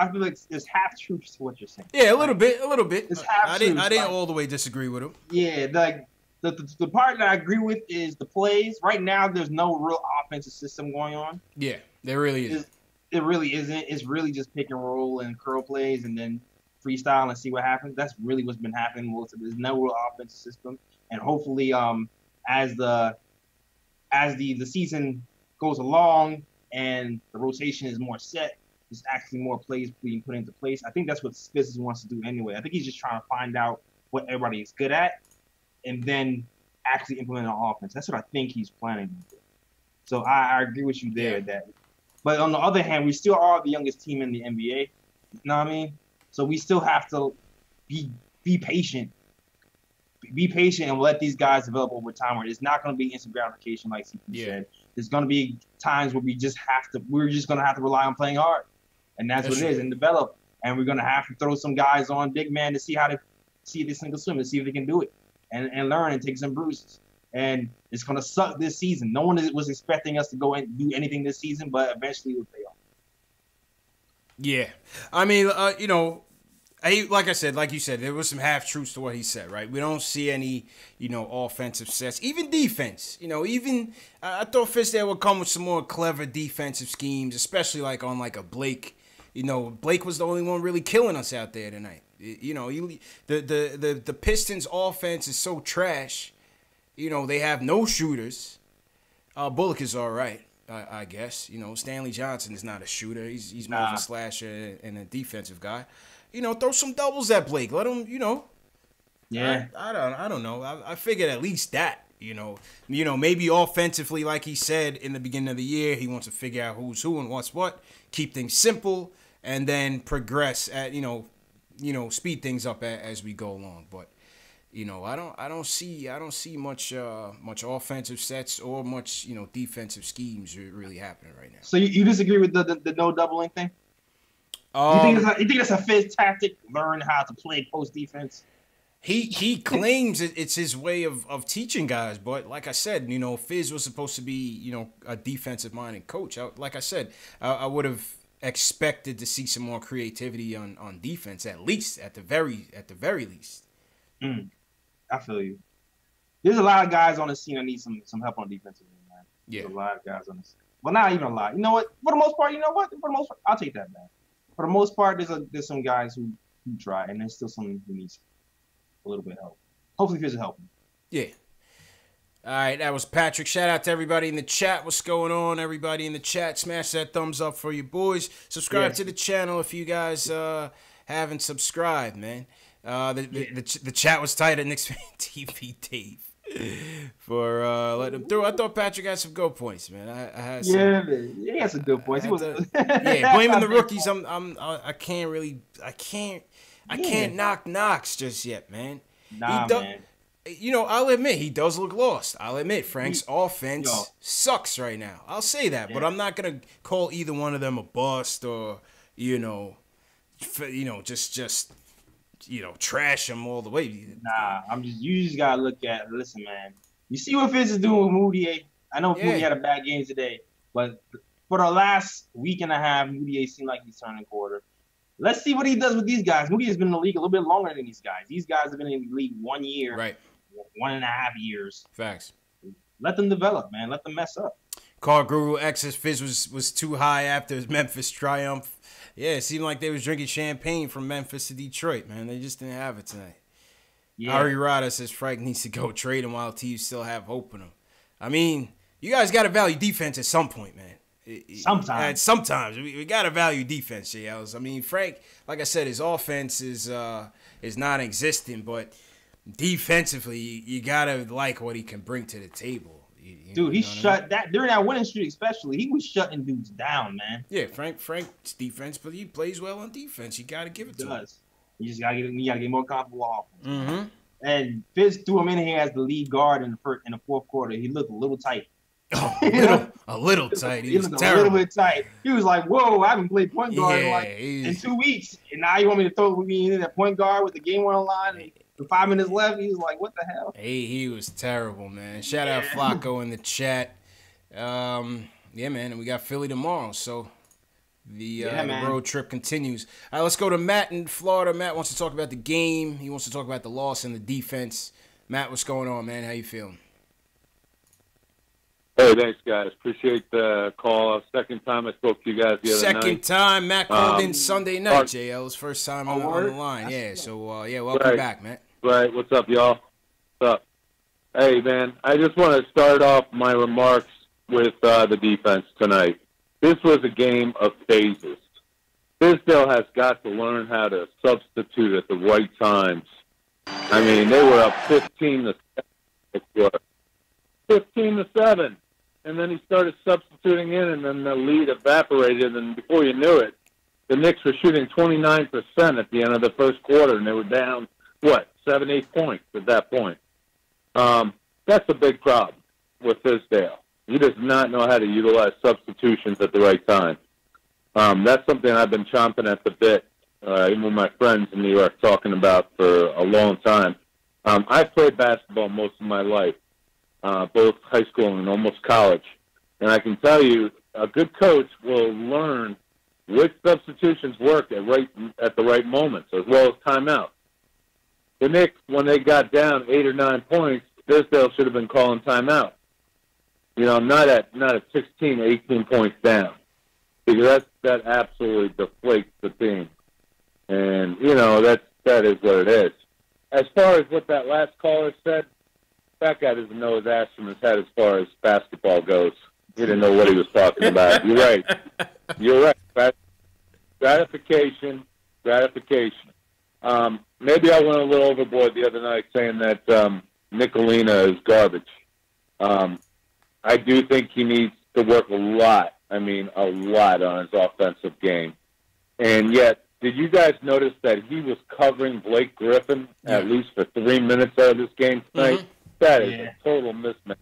feel like there's half truths to what you're saying. Yeah, a little bit. It's half I didn't all the way disagree with him. Yeah, like the part that I agree with is the plays. Right now, there's no real offensive system going on. Yeah, there really is. It really isn't. It's really just pick and roll and curl plays and then freestyle and see what happens. That's really what's been happening. There's no real offensive system, and hopefully, as the season goes along and the rotation is more set, there's actually more plays being put into place. I think that's what Pistons wants to do anyway. I think he's just trying to find out what everybody is good at and then actually implement an offense. That's what I think he's planning to do. So I agree with you there. But on the other hand, we still are the youngest team in the NBA. You know what I mean? So we still have to be patient. Be patient and let these guys develop over time. Where it's not going to be instant gratification, like CP said. There's going to be times where we're just going to have to rely on playing hard, and that's what it is, and develop. And we're going to have to throw some guys on big man to see how to see this single swim, to see if they can do it, and learn and take some bruises. And it's going to suck this season. No one was expecting us to go and do anything this season, but eventually it will pay off. Yeah, I mean, like you said, there was some half truths to what he said, right? We don't see any, offensive sets, even defense. I thought Fizdale would come with some more clever defensive schemes, especially on a Blake. Blake was the only one really killing us out there tonight. The Pistons' offense is so trash. They have no shooters. Bullock is all right. I guess. Stanley Johnson is not a shooter. He's more of a slasher and a defensive guy. Throw some doubles at Blake. Let him, Yeah. I don't know. I figured at least that, maybe offensively, like he said in the beginning of the year, he wants to figure out who's who and what's what, keep things simple, and then progress at, speed things up as we go along. But I don't see much offensive sets or much defensive schemes really happening right now. So you disagree with the no doubling thing? You think that's a Fizz tactic? Learn how to play post defense. He claims it's his way of teaching guys, but like I said, Fizz was supposed to be a defensive minded coach. Like I said, I would have expected to see some more creativity on defense, at the very least. I feel you. There's a lot of guys on the scene that need some help on defensive end, man. Yeah. There's a lot of guys on the scene. Well, not even a lot. You know what? For the most part, I'll take that back. For the most part, there's some guys who try, and there's still someone who needs a little bit of help. Hopefully, Fizz will help him. Yeah. All right, that was Patrick. Shout out to everybody in the chat. What's going on, everybody in the chat? Smash that thumbs up for you boys. Subscribe to the channel if you guys haven't subscribed, man. The chat was tight at KnicksFanTV, Dave, for letting him through. I thought Patrick had some good points, man. I had some, man. He had some good points. Blaming the rookies. I can't knock Knox just yet, man. Man. I'll admit he does look lost. I'll admit Frank's offense sucks right now. I'll say that, but I'm not gonna call either one of them a bust or just trash him all the way. Nah, you just gotta listen, man. You see what Fizz is doing with Moutier? I know Moutier had a bad game today, but for the last week and a half, Moutier seemed like he's turning quarter. Let's see what he does with these guys. Moutier has been in the league a little bit longer than these guys. These guys have been in the league 1 year, right? 1.5 years. Facts. Let them develop, man. Let them mess up. Carl Guru X's Fizz was too high after his Memphis triumph. Yeah, it seemed like they was drinking champagne from Memphis to Detroit, man. They just didn't have it tonight. Yeah. Ari Rada says Frank needs to go trade him while teams still have hope in him. I mean, you guys got to value defense at some point, man. Sometimes we got to value defense, JLs. I mean, Frank, like I said, his offense is non-existent, but defensively, you got to like what he can bring to the table. Dude, he shut that during that winning streak, especially. He was shutting dudes down, man. Yeah, Frank's defense, but he plays well on defense. You got to give it to him. You just got to get more comfortable offense. Mm-hmm. And Fizz threw him in here as the lead guard in the fourth quarter. He looked a little tight. A little tight. He was looked terrible. A little bit tight. He was like, "Whoa, I haven't played point guard in 2 weeks, and now you want me to throw me in at point guard with the game on the line?" With 5 minutes left, he was like, "What the hell?" Hey, he was terrible, man. Shout out Flacco in the chat. Yeah, man, and we got Philly tomorrow, so the road trip continues. All right, let's go to Matt in Florida. Matt wants to talk about the game. He wants to talk about the loss and the defense. Matt, what's going on, man? How you feeling? Hey, thanks, guys. Appreciate the call. Second time I spoke to you guys the other night. Second time. Matt called in Sunday night, JL. His first time on the line. Yeah, so, welcome back, Matt. Right. What's up, y'all? What's up? Hey, man, I just want to start off my remarks with the defense tonight. This was a game of phases. Tisdale has got to learn how to substitute at the right times. I mean, they were up 15-7. 15-7. And then he started substituting in, and then the lead evaporated, and before you knew it, the Knicks were shooting 29% at the end of the first quarter, and they were down, 7, 8 points at that point. That's a big problem with Tisdale. He does not know how to utilize substitutions at the right time. That's something I've been chomping at the bit, even with my friends in New York, talking about for a long time. I've played basketball most of my life. Both high school and almost college. And I can tell you, a good coach will learn which substitutions work at the right moments, as well as timeout. The Knicks, when they got down 8 or 9 points, Tisdale should have been calling timeout. Not at 16, 18 points down, because that absolutely deflates the team. And that is what it is. As far as what that last caller said, that guy doesn't know his ass from his head as far as basketball goes. He didn't know what he was talking about. You're right. You're right. Gratification. Maybe I went a little overboard the other night saying that Nicolina is garbage. I do think he needs to work a lot on his offensive game. And yet, did you guys notice that he was covering Blake Griffin at least for 3 minutes out of this game tonight? Mm-hmm. That is a total mismatch,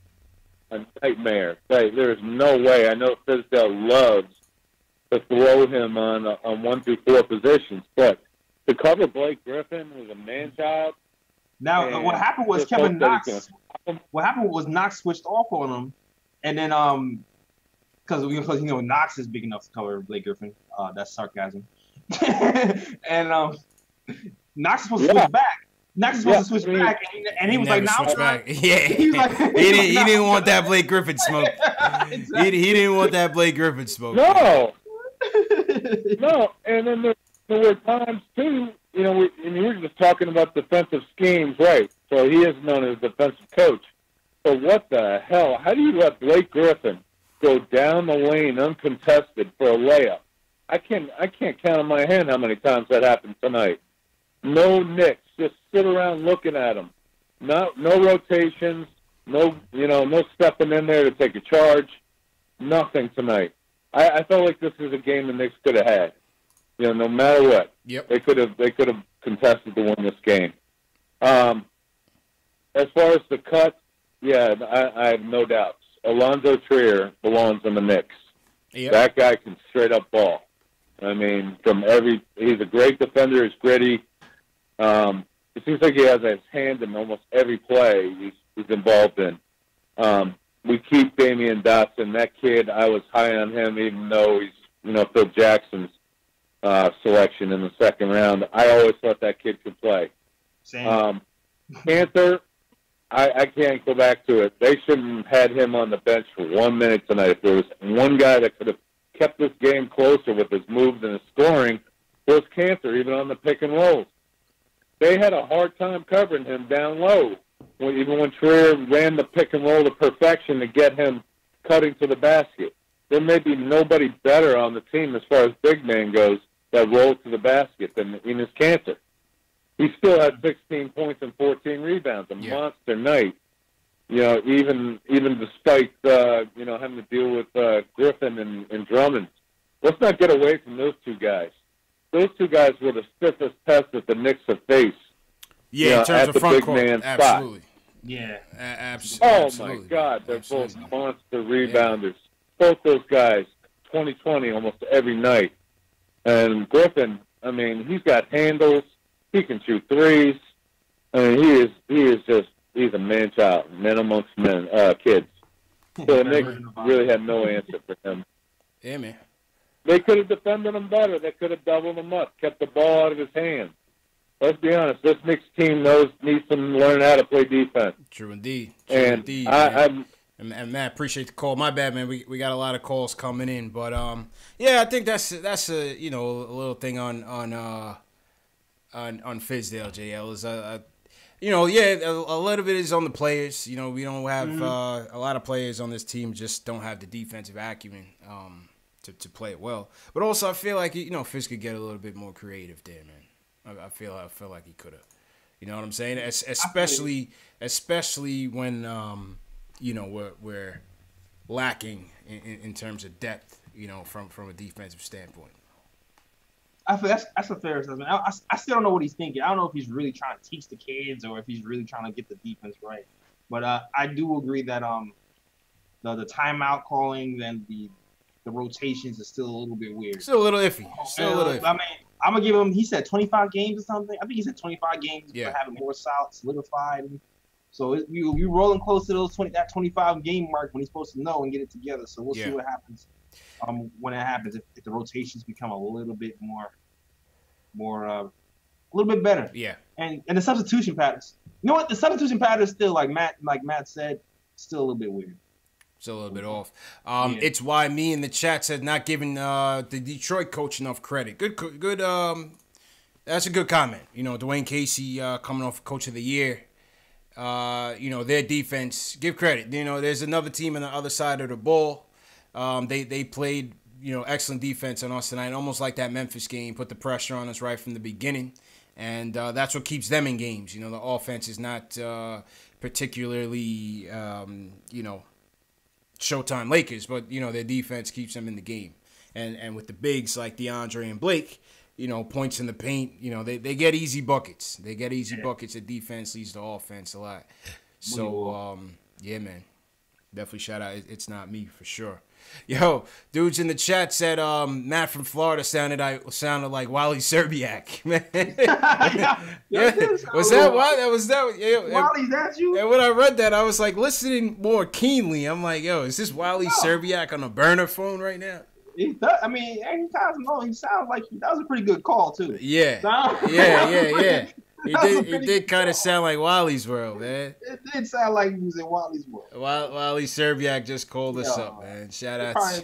a nightmare. There is no way. I know Tisdale loves to throw him on 1 through 4 positions, but to cover Blake Griffin was a man-child. Now, what happened was Kevin Knox. What happened was Knox switched off on him, and then because Knox is big enough to cover Blake Griffin. That's sarcasm. And Knox is supposed to switch back. Knox is supposed to switch back, and he was like, "Now back." Yeah, he didn't want that Blake Griffin smoke. Exactly. He didn't want that Blake Griffin smoke. No. And then there were times too. We were just talking about defensive schemes, right? So he is known as a defensive coach. But what the hell? How do you let Blake Griffin go down the lane uncontested for a layup? I can't count on my hand how many times that happened tonight. No Knicks. Just sit around looking at him. No rotations. No stepping in there to take a charge. Nothing tonight. I felt like this was a game the Knicks could have had. No matter what. Yep. They could have contested to win this game. As far as the cuts, I have no doubts. Alonzo Trier belongs in the Knicks. Yep. That guy can straight up ball. He's a great defender. He's gritty. It seems like he has his hand in almost every play he's involved in. We keep Damian Dotson. That kid, I was high on him, even though he's Phil Jackson's selection in the second round. I always thought that kid could play. Same. Panther, I can't go back to it. They shouldn't have had him on the bench for 1 minute tonight. If there was one guy that could have kept this game closer with his moves and his scoring, it was Cantor, even on the pick and rolls. They had a hard time covering him down low, even when Trier ran the pick and roll to perfection to get him cutting to the basket. There may be nobody better on the team as far as big man goes that rolls to the basket than Enes Kanter. He still had 16 points and 14 rebounds, a monster night. Even despite having to deal with Griffin and Drummond. Let's not get away from those two guys. Those two guys were the stiffest test that the Knicks have faced. Yeah, in terms of front court, absolutely. Spot. Yeah, absolutely. Oh my God, they're both monster rebounders. Both those guys, 20-20 almost every night. And Griffin, he's got handles. He can shoot threes. He's a man-child, men amongst men, kids. So the Knicks really had no answer for him. Yeah, man. They could have defended him better. They could have doubled him up, kept the ball out of his hands. let's be honest, this Knicks team needs to learn how to play defense. True indeed. And And Matt, appreciate the call. My bad, man. We got a lot of calls coming in, but yeah, I think that's a a little thing on Fizdale, JL is a lot of it is on the players. We don't have a lot of players on this team just don't have the defensive acumen to play it well. But also I feel like Fizz could get a little bit more creative there, man. I feel like he could have. You know what I'm saying? Especially when we're lacking in terms of depth, from a defensive standpoint. I feel that's a fair assessment. I still don't know what he's thinking. I don't know if he's really trying to teach the kids or if he's really trying to get the defense right. But I do agree that the timeout calling and the rotations is still a little bit weird. Still a little iffy. I mean, I'm gonna give him. He said 25 games or something. I think he said 25 games for having more solidified. So we rolling close to that 25 game mark when he's supposed to know and get it together. So we'll see what happens when it happens. If the rotations become a little bit a little bit better. Yeah. And the substitution patterns. You know what? The substitution pattern is still like Matt said, still a little bit weird. Still a little bit off. It's why me in the chat said not giving the Detroit coach enough credit. Good. That's a good comment. Dwayne Casey coming off Coach of the Year. Their defense. Give credit. There's another team on the other side of the ball. They played excellent defense on us tonight, almost like that Memphis game. Put the pressure on us right from the beginning, and that's what keeps them in games. The offense is not particularly Showtime Lakers, but their defense keeps them in the game, and with the bigs like DeAndre and Blake, points in the paint, they get easy buckets. They get easy buckets. The defense leads the offense a lot. So yeah, man, definitely shout out. It's not me for sure. Yo, dudes in the chat said Matt from Florida sounded like Wally Serbiak. Man. Was that why? Was that? Wally, that's you? And when I read that, I was like listening more keenly. I'm like, yo, is this Wally Serbiak on a burner phone right now? He does, I mean, anytime he sounds like that was a pretty good call too. Yeah. Yeah. He did kind of sound like Wally's World, man. It did sound like he was in Wally's World. Wally Serbiak just called us up, man. Shout out.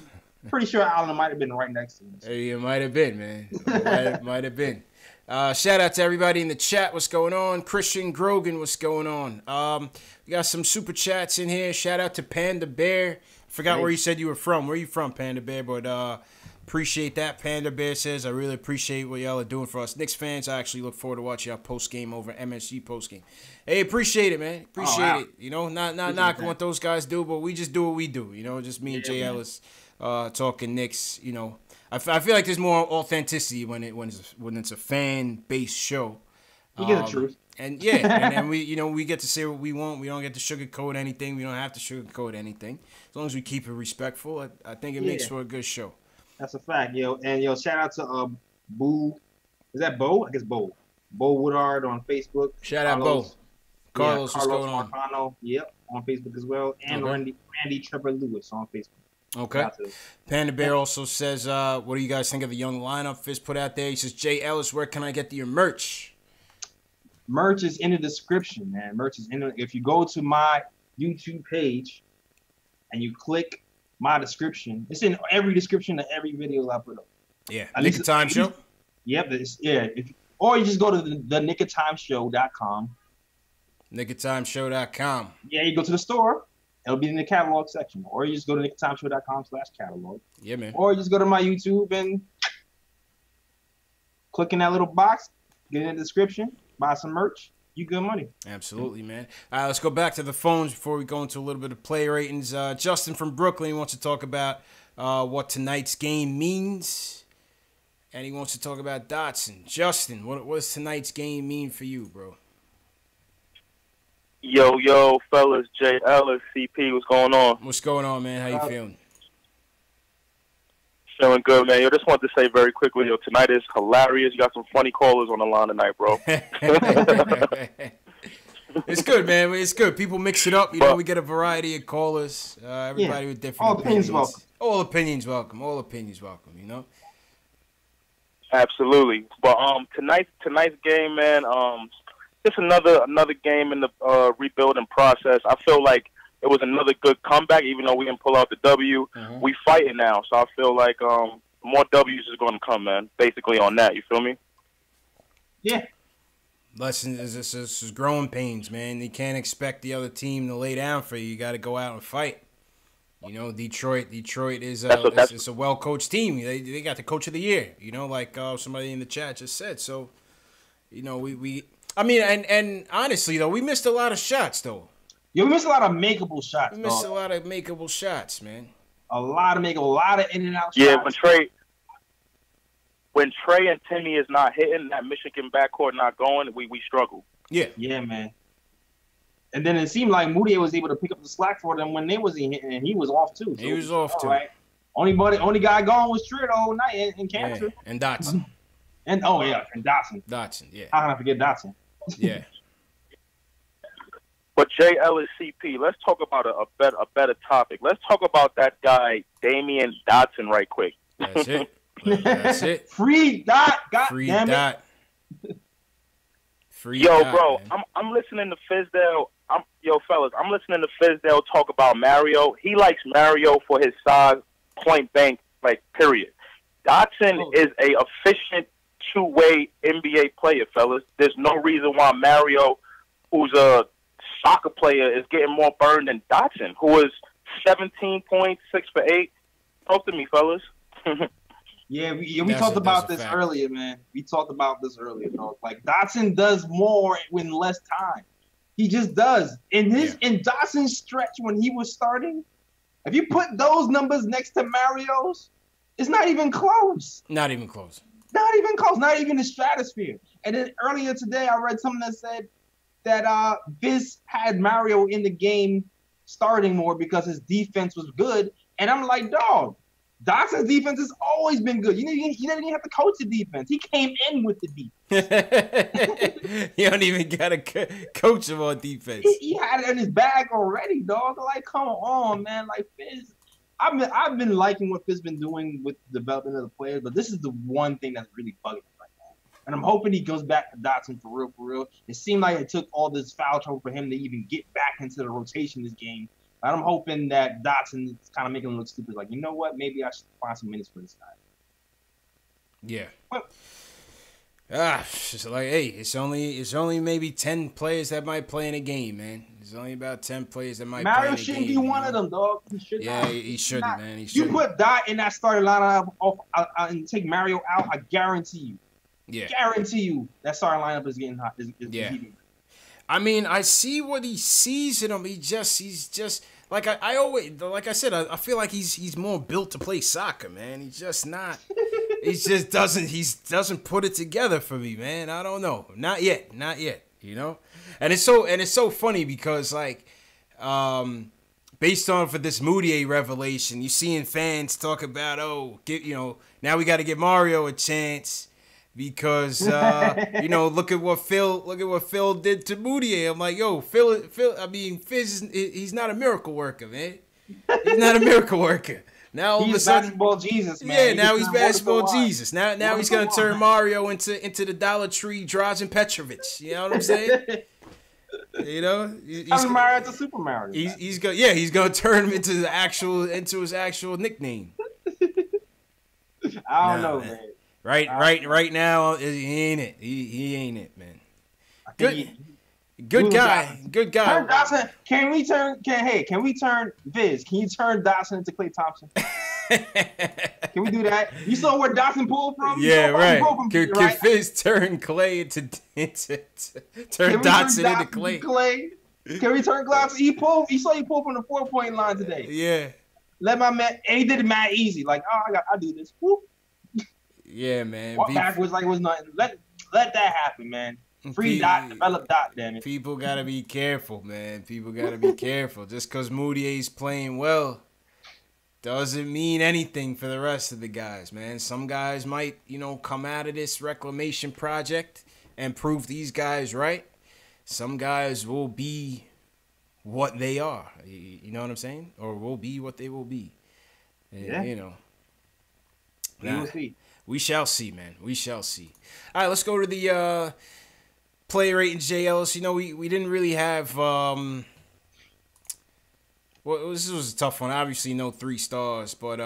Pretty sure Allen might have been right next to him. So. Hey, it might have been, man. Might have been. Shout out to everybody in the chat. What's going on? Christian Grogan, what's going on? We got some super chats in here. Shout out to Panda Bear. Forgot where you said you were from. Where you from, Panda Bear? But appreciate that. Panda Bear says, I really appreciate what y'all are doing for us Knicks fans. I actually look forward to watching y'all post-game over MSG post-game. Hey, appreciate it, man. Appreciate it. Not knocking what those guys do, but we just do what we do. Just me and Jay Ellis talking Knicks. I feel like there's more authenticity when it's a fan-based show. You get the truth. And and we get to say what we want. We don't get to sugarcoat anything. We don't have to sugarcoat anything. As long as we keep it respectful, I think it makes for a good show. That's a fact, yo. And shout out to Boo. Is that Bo? I guess Bo. Bo Woodard on Facebook. Shout out Bo. Carlos, what's going on? Marcano, yep, on Facebook as well. And Randy Trevor Lewis on Facebook. Okay. Panda Bear also says, what do you guys think of the young lineup Fizz put out there? He says, Jay Ellis, where can I get your merch? Merch is in the description, man. Merch is in if you go to my YouTube page and you click my description, it's in every description of every video I put up. Yeah. Nick of Time Show? Yep. Or you just go to the nickoftimeshow.com. nickoftimeshow.com. Yeah, you go to the store. It'll be in the catalog section. Or you just go to nickoftimeshow.com/catalog. Yeah, man. Or you just go to my YouTube and click in that little box, get in the description, buy some merch. You good money. Absolutely, man. All right, let's go back to the phones before we go into a little bit of play ratings. Justin from Brooklyn wants to talk about what tonight's game means. And he wants to talk about Dotson. Justin, what does tonight's game mean for you, bro? Yo, fellas, Jay Ellis, CP, what's going on? What's going on, man? How you feeling? Feeling good, man. Yo, just wanted to say very quickly, tonight is hilarious. You got some funny callers on the line tonight, bro. It's good, man. It's good. People mix it up. We get a variety of callers. Everybody with different opinions. Welcome. All opinions welcome. All opinions welcome, Absolutely. But tonight's game, man, just another game in the rebuilding process. I feel like it was another good comeback, even though we didn't pull out the W. We fighting now, so I feel like more W's is going to come, man. Basically on that, you feel me? Yeah. Listen, this is growing pains, man. You can't expect the other team to lay down for you. You got to go out and fight. You know, Detroit is it's a well-coached team. They got the coach of the year, you know, like somebody in the chat just said. So, you know, I mean, and honestly, though, we missed a lot of shots, though. Yeah, we missed a lot of makeable shots, We missed a lot of makeable shots, man. A lot of in and out shots. Yeah, when Trey and Timmy is not hitting, that Michigan backcourt not going, we struggle. Yeah. Yeah, man. And then it seemed like Moody was able to pick up the slack for them when they wasn't hitting, and he was off too. So he was off too. Right. Only guy gone was Tritt all night and Cancer. Yeah. And Dotson. And Dotson. Dotson, yeah. How can I forget Dotson? Yeah. But J. Ellis CP, let's talk about a better topic. Let's talk about that guy Damian Dotson right quick. That's it. That's it. Free Dot. God Free damn it. Dot. Free Yo, Dot, bro, man. I'm listening to Fizdale. Fellas, I'm listening to Fizdale talk about Mario. He likes Mario for his size, point blank, like, period. Dotson is a efficient two-way NBA player, fellas. There's no reason why Mario, who's a soccer player, is getting more burned than Dotson, who is 17 points, 6 for 8. Talk to me, fellas. Yeah, we talked about this earlier, man. We talked about this earlier, dog. Like, Dotson does more in less time. He just does. In Dotson's stretch when he was starting, if you put those numbers next to Mario's, it's not even close. Not even close. Not even close. Not even the stratosphere. And then earlier today, I read something that said that Viz had Mario in the game starting more because his defense was good. And I'm like, dog, Dotson's defense has always been good. You didn't even have to coach the defense. He came in with the defense. You don't even got to coach him on defense. He had it in his bag already, dog. Like, come on, man. Like, Fizz, I've been liking what Fizz been doing with the development of the players, but this is the one thing that's really bugging me right now. And I'm hoping he goes back to Dotson for real. It seemed like it took all this foul trouble for him to even get back into the rotation this game. And I'm hoping that Dotson is kind of making him look stupid. Like, you know what? Maybe I should find some minutes for this guy. Yeah. It's just like, hey, it's only maybe 10 players that might play in a game, man. There's only about 10 players that might play in a game. Mario shouldn't be one of them, dog. He should not. He shouldn't, man. He shouldn't. You put Dot in that starting lineup and take Mario out, I guarantee you. Yeah. Guarantee you that starting lineup is getting hot. Is heating. I mean, I see what he sees in him. He's just like I always, like I said, I feel like he's more built to play soccer, man. He's just not. He doesn't put it together for me, man. I don't know. Not yet. You know, and it's so funny because like, based on for this Moutier revelation, you seeing fans talk about now we got to give Mario a chance. Because look at what Phil did to Moutier. I'm like, yo, Phil. I mean, Fizz, he's not a miracle worker, man. He's not a miracle worker. Now all of a sudden, basketball Jesus, man. Yeah, now he's basketball Jesus. Now he's gonna turn Mario into the Dollar Tree Drazen Petrovic. You know what I'm saying? You know, he's Mario to Super Mario. He's gonna turn him into his actual nickname. I don't know, man. Right now, he ain't it. He ain't it, man. Good guy. Turn Dotson. Can we turn Viz? Can you turn Dotson into Klay Thompson? Can we do that? You saw where Dotson pulled from? Yeah, right. Can Fizz turn Klay turn Dotson into Klay? Can we turn Dotson? He pulled from the 4-point line today. Yeah. Let my man, and he did it mad easy. Like, I do this. Whoop. Yeah, man. Walk backwards like it was nothing. Let that happen, man. Free Dot, develop Dot, damn it. People gotta be careful, man. People gotta be careful. Just because Moutier's playing well doesn't mean anything for the rest of the guys, man. Some guys might, come out of this reclamation project and prove these guys right. Some guys will be what they are. You know what I'm saying? Or will be what they will be. And, yeah. We will see. We shall see, man. We shall see. All right, let's go to the player ratings, J. Ellis. You know, we didn't really have. Well, this was a tough one. Obviously, no 3 stars, but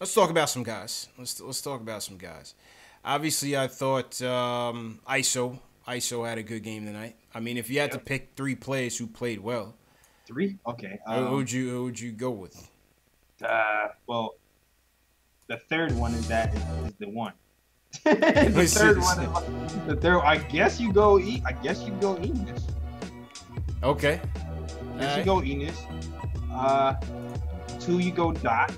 let's talk about some guys. Let's talk about some guys. Obviously, I thought ISO had a good game tonight. I mean, if you had to pick 3 players who played well, 3? Okay. who would you go with? Well, the third one is the one. The third one is the third. I guess you go Enos. Okay. I guess you go Enos. 2 you go Dot.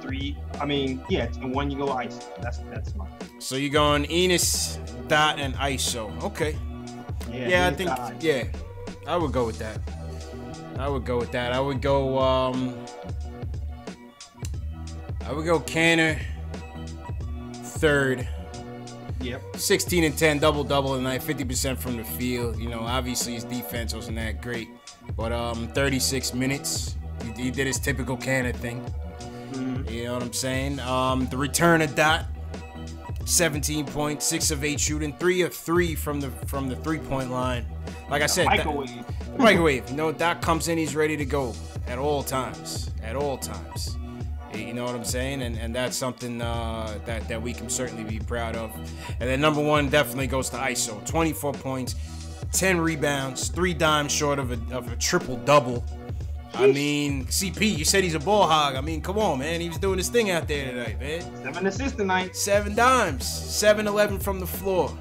3. I mean, yeah. And 1 you go ISO. That's mine. So you're going Enos, Dot, and ISO. Okay. Yeah, I think. Yeah, I would go with that. I would go Canner, third. Yep. 16 and 10, double tonight, 50% from the field. You know, obviously his defense wasn't that great, but 36 minutes. He did his typical Canner thing. Mm-hmm. You know what I'm saying? The return of Dot, 17 points, 6 of 8 shooting, 3 of 3 from the 3-point line. Like I said, microwave. You know, Dot comes in, he's ready to go at all times. You know what I'm saying? And that's something that we can certainly be proud of. And then number 1 definitely goes to ISO. 24 points, 10 rebounds, 3 dimes short of a triple-double. I mean, CP, you said he's a ball hog. I mean, come on, man. He was doing his thing out there tonight, man. 7 assists tonight. 7 dimes. 7-11 from the floor.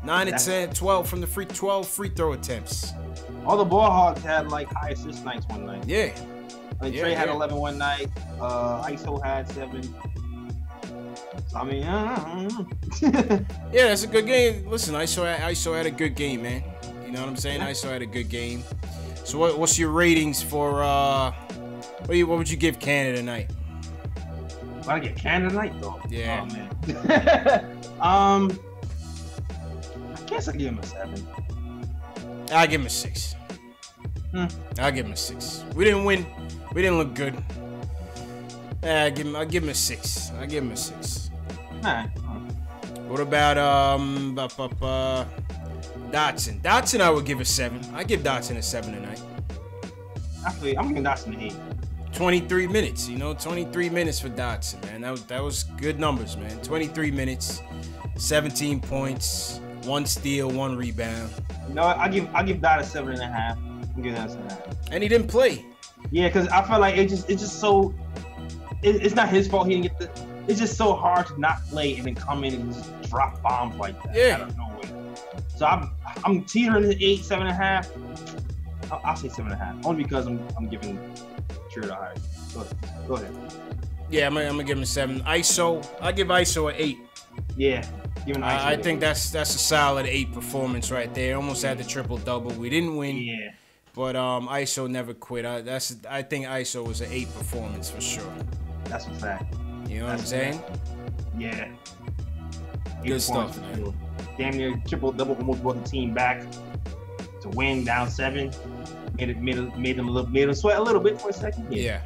9 and 10, 12 from the 12 free throw attempts. All the ball hogs had like high assist nights one night. Yeah. Trey had 11 one night. ISO had 7. So, I mean, yeah, that's a good game. Listen, ISO had a good game, man. You know what I'm saying? ISO had a good game. So what's your ratings for what would you give Canada tonight? I get Canada tonight though. Yeah. Oh man. I guess I'll give him a 7. I'll give him a 6. I'll give him a 6. We didn't win. We didn't look good. I'll give him a 6. I'll give him a 6. Alright. What about Dotson? Dotson I would give a 7. I give Dotson a 7 tonight. Actually, I'm giving Dotson an 8. 23 minutes, 23 minutes for Dotson, man. That was good numbers, man. 23 minutes, 17 points, 1 steal, 1 rebound. No, I give Dot a 7.5. I'm giving that a 7.5. And he didn't play. Yeah, because I feel like it's just so. It's not his fault he didn't get the. It's just so hard to not play and then come in and just drop bombs like that. Yeah. Out of nowhere. So I'm teetering at 8, 7.5. I'll say 7.5 only because I'm giving True the high. Go ahead. Yeah, I'm gonna give him a 7. ISO, I give ISO an 8. Yeah. I think that's a solid 8 performance right there. Almost had the triple-double. We didn't win. Yeah. But ISO never quit. I think ISO was an 8 performance for sure. That's a fact. You know what I'm saying? Yeah. Good stuff, man. Damn near triple-double, almost brought the team back to win down 7. Made them sweat a little bit for a second. Yeah.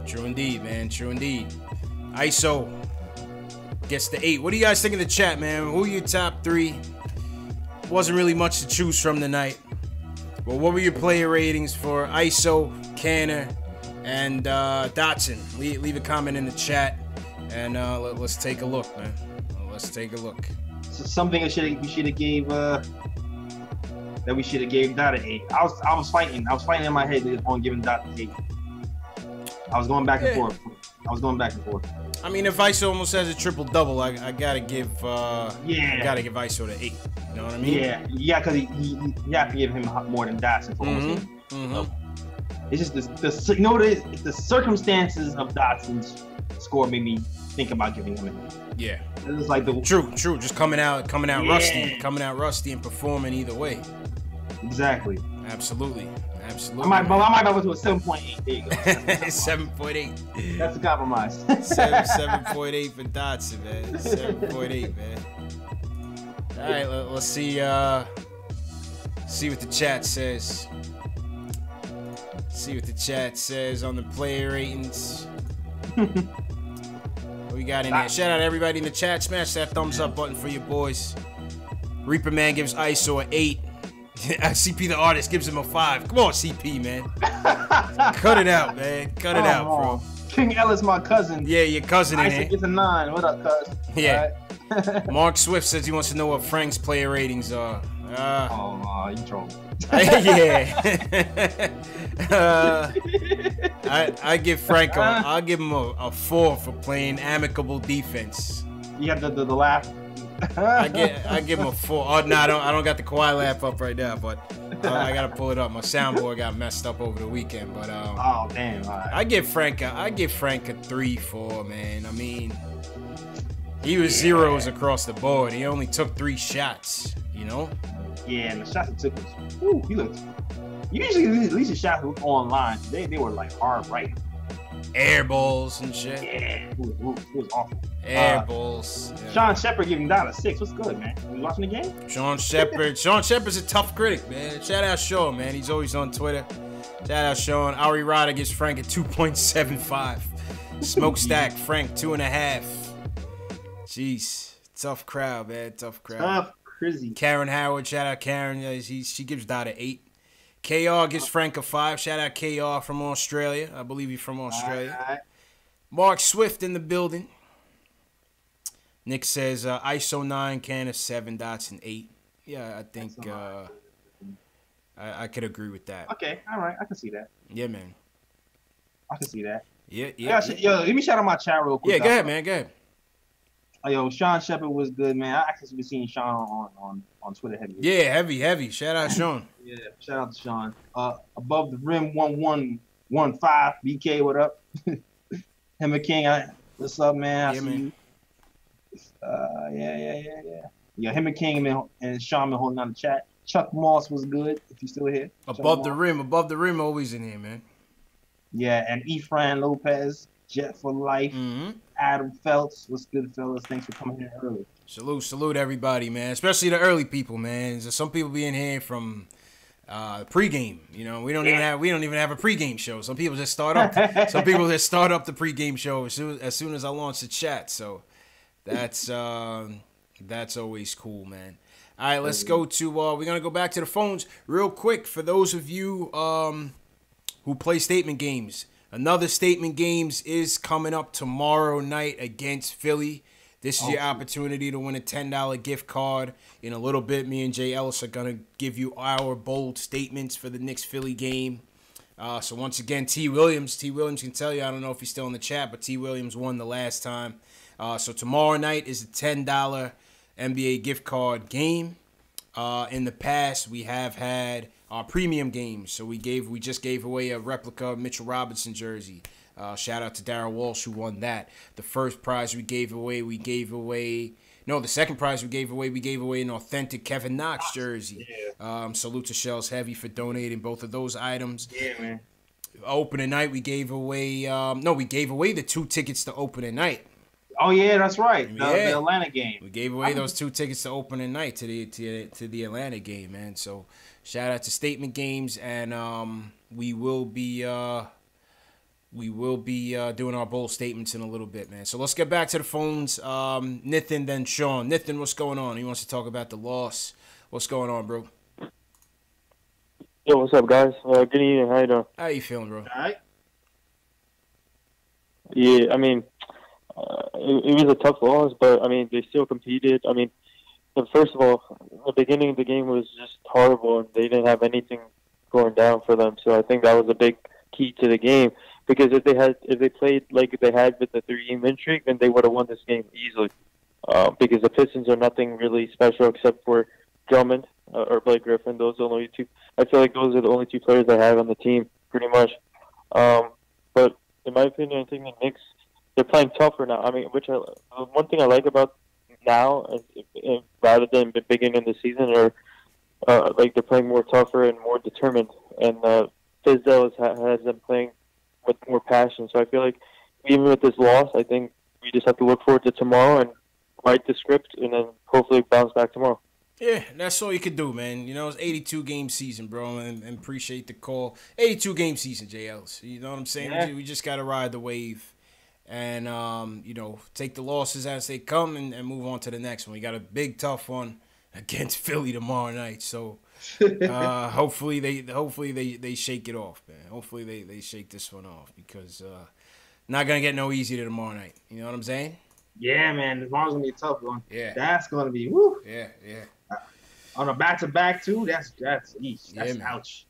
True indeed, man. True indeed. ISO gets the 8. What do you guys think in the chat, man? Who are your top 3? Wasn't really much to choose from tonight. Well, what were your player ratings for ISO, Canner, and Dotson? Leave a comment in the chat, and let's take a look, man. Let's take a look. So something we should have gave Dot an 8. I was fighting in my head on giving Dot an 8. I was going back and forth. I mean, if ISO almost has a triple-double, I gotta give ISO the 8. You know what I mean? Yeah, because you have to give him more than Dotson for almost 8. It's just the circumstances of Dotson's score made me think about giving him an 8. Yeah. It was like the true. Just coming out rusty and performing either way. Exactly. Absolutely. I might go to a 7.8. There you go. 7.8. That's a compromise. 7.8 for Dotson, man. 7.8, man. All right, let's see what the chat says. See what the chat says on the player ratings. What we got in there? Shout out to everybody in the chat. Smash that thumbs up button for your boys. Reaper Man gives ISO an 8. CP the artist gives him a 5. Come on, CP, man. Cut it out, man. Cut it out, bro. King Ellis, my cousin. Yeah, your cousin in Isaac here. gets a 9. What up, cuz? Yeah. Mark Swift says he wants to know what Frank's player ratings are. You trolling. Yeah. I give Frank I'll give him a 4 for playing amicable defense. You got the laugh. I give him a 4. Oh no, I don't got the Kawhi laugh up right now, but I gotta pull it up. My soundboard got messed up over the weekend, but oh damn! All right. I give Frank a 3-4, man. I mean, he was zeros across the board. He only took 3 shots, you know. Yeah, and the shots he took was, ooh, he looked. Usually, at least the shots were online. They were like hard right. Air balls and shit. Yeah, it was awful. Air balls. Yeah. Sean Shepard giving down a 6. What's good, man? You watching the game? Sean Shepard's a tough critic, man. Shout out Sean, man. He's always on Twitter. Shout out Sean. Ari Ryder gives Frank a 2.75. Smokestack Frank 2.5. Jeez, tough crowd, man. Tough crowd. Tough, crazy. Karen Howard, shout out Karen. She gives Dot an 8. KR gives Frank a 5. Shout out KR from Australia. I believe he's from Australia. All right. Mark Swift in the building. Nick says ISO 9, can of 7, Dotson 8. Yeah, I think I could agree with that. Okay, all right, I can see that. Yeah, man. I can see that. Yeah. Yo, let me shout out my chat real quick. Yeah, go ahead, man. Go ahead. Yo, Sean Shepard was good, man. I actually been seeing Sean on Twitter heavy. Yeah, heavy. Shout out Sean. Yeah, shout out to Sean. Above the rim 1115 BK, what up? Him and King, what's up, man? I see man. You. Yeah, him and King and Sean been holding on the chat. Chuck Moss was good, if he's still here. Above the rim, always in here, man. Yeah, and Efrain Lopez, Jet for Life. Mm-hmm. Adam Phelps, what's good, fellas? Thanks for coming here early. Salute everybody, man. Especially the early people, man. There's some people be in here from pregame. You know, we don't even have a pregame show. Some people just start up. Some people just start up the pregame show as soon as I launch the chat. So that's always cool, man. All right, let's go to we're gonna go back to the phones real quick for those of you who play statement games. Another statement games is coming up tomorrow night against Philly. This is your opportunity to win a $10 gift card. In a little bit, me and Jay Ellis are going to give you our bold statements for the Knicks-Philly game. So once again, T. Williams can tell you, I don't know if he's still in the chat, but T. Williams won the last time. So tomorrow night is a $10 NBA gift card game. In the past, we have had our premium games. So we just gave away a replica Mitchell Robinson jersey. Shout out to Darryl Walsh who won that. The first prize we gave away the second prize we gave away an authentic Kevin Knox jersey. Yeah. Salute to Shells Heavy for donating both of those items. Yeah, man. Opening night we gave away the 2 tickets to opening night. Oh yeah, that's right. The Atlanta game. We gave away those 2 tickets to opening night to the Atlanta game, man. So shout out to Statement Games, and we will be doing our bold statements in a little bit, man. So let's get back to the phones. Nithin, then Sean. Nithin, what's going on? He wants to talk about the loss. What's going on, bro? Yo, what's up, guys? Good evening. How you doing? How you feeling, bro? All right. Yeah, I mean, it was a tough loss, but, I mean, they still competed. I mean, first of all, the beginning of the game was just horrible, and they didn't have anything going down for them. So I think that was a big key to the game. Because if they played like they had with the 3-game win streak, then they would have won this game easily. Because the Pistons are nothing really special except for Drummond or Blake Griffin. Those are the only two. I feel like those are the only 2 players I have on the team, pretty much. But in my opinion, I think the Knicks, they're playing tougher now. I mean, one thing I like about now, rather than the beginning of the season, or like they're playing more tougher and more determined. And Fizdale has them playing with more passion. So I feel like even with this loss, I think we just have to look forward to tomorrow and write the script and then hopefully bounce back tomorrow. Yeah, that's all you could do, man. You know, it's 82-game season, bro, and appreciate the call. 82-game season, JLs. You know what I'm saying? Yeah. We just got to ride the wave. and take the losses as they come and move on to the next one. We got a big tough one against Philly tomorrow night, so hopefully they shake it off, man. Hopefully they shake this one off, because not gonna get no easier tomorrow night. You know what I'm saying? Yeah, man. Tomorrow's gonna be a tough one. Yeah, that's gonna be woo. Yeah. On a back-to-back too. That's yeah, ouch.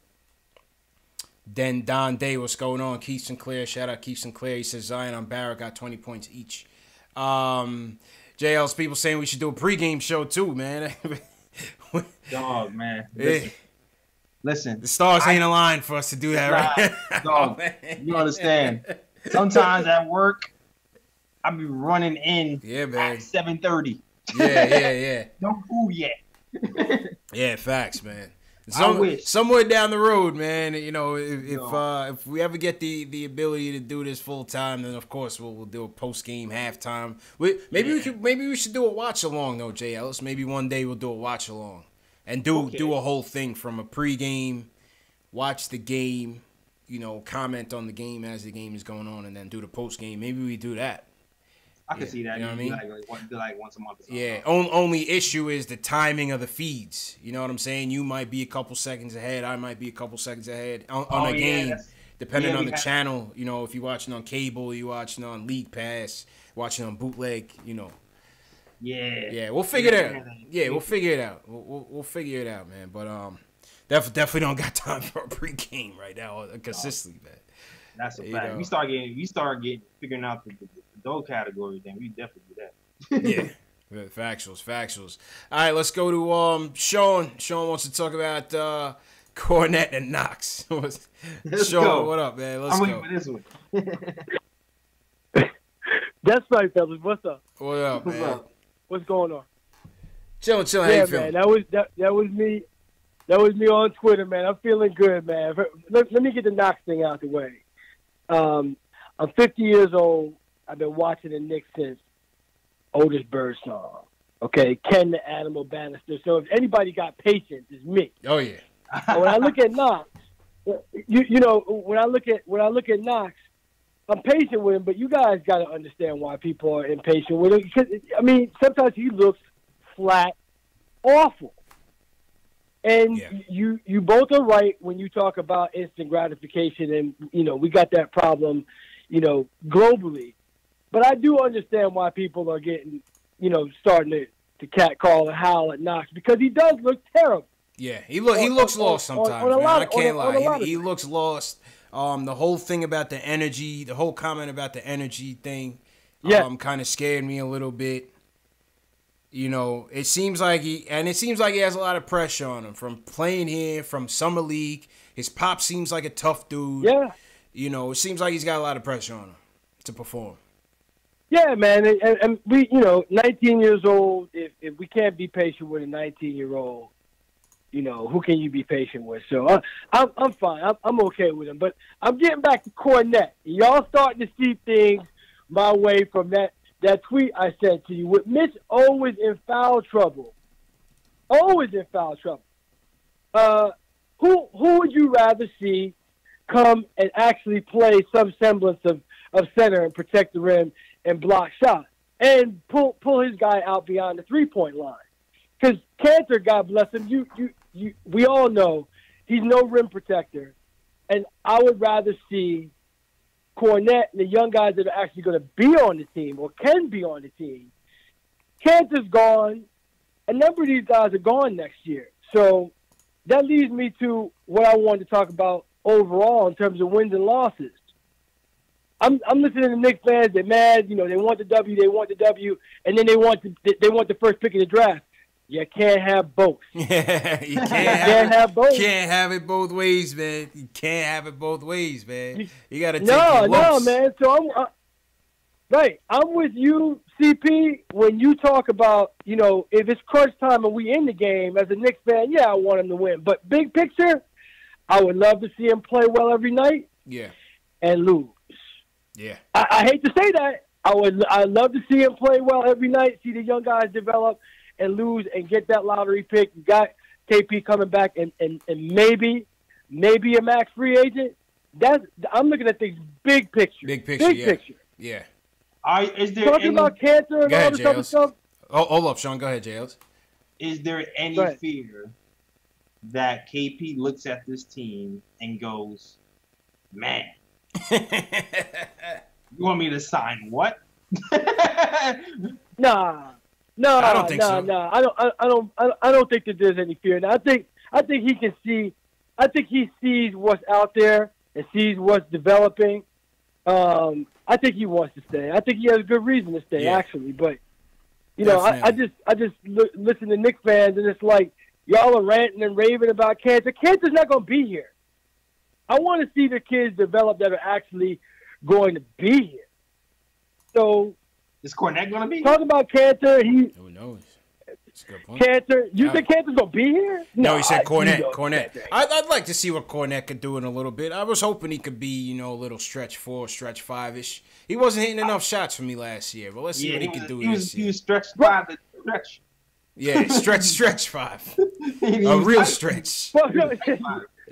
Then Don Day, what's going on? Keith Sinclair, shout out Keith Sinclair. He says Zion and Barrett got 20 points each. JL's people saying we should do a pregame show too, man. Dog, man. Listen. The stars ain't aligned for us to do that, right? Dog, you understand. Sometimes at work, I be running in at 7:30. Yeah. No food yet. Yeah, facts, man. wish. Somewhere down the road, man, if we ever get the ability to do this full time, then of course we'll do a post game halftime. Maybe we should do a watch along though, Jay Ellis. Maybe one day we'll do a watch along and do a whole thing from a pregame, watch the game, comment on the game as the game is going on, and then do the post game. Maybe we do that. I can see that. You know what I mean? Like once a month or something. Yeah. Only issue is the timing of the feeds. You know what I'm saying? You might be a couple seconds ahead. I might be a couple seconds ahead on a game, depending on the channel. If you're watching on cable, you're watching on League Pass, watching on bootleg. Yeah, we'll figure it out. Yeah, we'll figure it out. We'll figure it out, man. But definitely don't got time for a pregame right now consistently, man. That's a fact. We start figuring out the dough category, then we definitely do that. Yeah. Factuals. All right, let's go to Sean. Sean wants to talk about Cornette and Knox. Sean, go. What up, man? Let's go. I'm waiting for this one. That's right, fellas. What's up? What up, man? What's up? What's going on? Chilling. How you feeling? Man, that was me. That was me on Twitter, man. I'm feeling good, man. Let me get the Knox thing out the way. I'm 50 years old. I've been watching the Knicks since Otis Birdsong. Okay, Ken the Animal Bannister. So if anybody got patience, it's me. Oh yeah. When I look at Knox, when I look at Knox, I'm patient with him. But you guys got to understand why people are impatient with him. Because sometimes he looks flat, awful. And you both are right when you talk about instant gratification, and we got that problem, globally. But I do understand why people are getting, starting to catcall and howl at Knox, because he does look terrible. Yeah, he looks lost sometimes. Man. I can't lie. He looks lost. The whole thing about the energy, the whole comment about the energy thing, kind of scared me a little bit. It seems like he has a lot of pressure on him from playing here, from summer league. His pop seems like a tough dude. Yeah. It seems like he's got a lot of pressure on him to perform. Yeah, man, and we, 19 years old. If we can't be patient with a 19-year-old, who can you be patient with? So I'm fine. I'm okay with him. But I'm getting back to Cornette. Y'all starting to see things my way from that tweet I sent to you, with Mitch always in foul trouble. Always in foul trouble. Who would you rather see come and actually play some semblance of center and protect the rim and block shots and pull his guy out beyond the 3-point line? Because Cantor, God bless him, we all know he's no rim protector, and I would rather see Cornette and the young guys that are actually going to be on the team or can be on the team. Cantor's gone. A number of these guys are gone next year. So that leads me to what I wanted to talk about overall in terms of wins and losses. I'm listening to Knicks fans. They're mad. They want the W, and then they want the first pick of the draft. You can't have both. Yeah, you can't have both. Can't have it both ways, man. You can't have it both ways, man. You got to take your lumps. No, man. So I'm with you, CP. When you talk about, if it's crunch time and we in the game as a Knicks fan, I want him to win. But big picture, I would love to see him play well every night. Yeah. And lose. Yeah. I hate to say that. I'd love to see him play well every night, see the young guys develop and lose and get that lottery pick. You got KP coming back and maybe a max free agent. I'm looking at things big picture. Big picture. Yeah. Is there talking any, about cancer and Go all ahead, this other Jails. stuff? Oh, hold up, Sean. Go ahead, Jails. is there any Go ahead. fear that KP looks at this team and goes, man, you want me to sign what? Nah, I don't think so. I don't think that there's any fear. Now, I think he can see. I think he sees what's out there and sees what's developing. I think he wants to stay. I think he has a good reason to stay, actually. But you know, I just listen to Knicks fans, and it's like y'all are ranting and raving about Cantor. Cantor's not going to be here. I want to see the kids develop that are actually going to be here. So, is Cornette going to be here? Talking about Cantor, who knows? That's a good point. Cantor, you think Cantor's going to be here? No, he said Cornette. Cornette. I'd like to see what Cornette could do in a little bit. I was hoping he could be, you know, a little stretch 4, stretch 5-ish. He wasn't hitting enough shots for me last year, but let's see what he could do this year. He was stretch 5 to stretch. Yeah, stretch 5. A real stretch.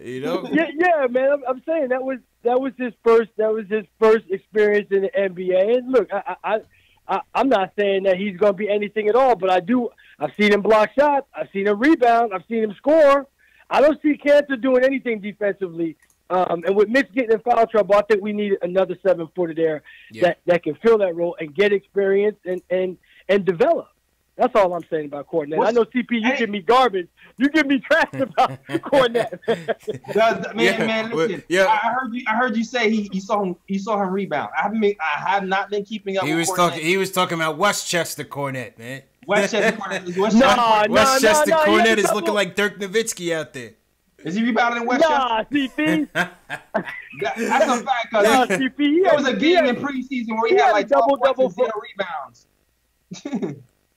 You know? Yeah, man. I'm saying that was his first experience in the NBA. And look, I'm not saying that he's going to be anything at all, but I've seen him block shots. I've seen him rebound. I've seen him score. I don't see Cantor doing anything defensively. And with Mitch getting in foul trouble, I think we need another 7-footer there that can fill that role and get experience and develop. That's all I'm saying about Cornette. I know, CP, you give me garbage. You give me trash about Cornette. man, listen. Yeah. I heard you say you saw him rebound. I have not been keeping up. He was talking about Westchester Cornette, man. Westchester Cornette. Westchester Cornette is looking like Dirk Nowitzki out there. Is he rebounding in Westchester? Nah, CP. That's a fact. Nah, CP. There was a game in preseason where he had like double rebounds.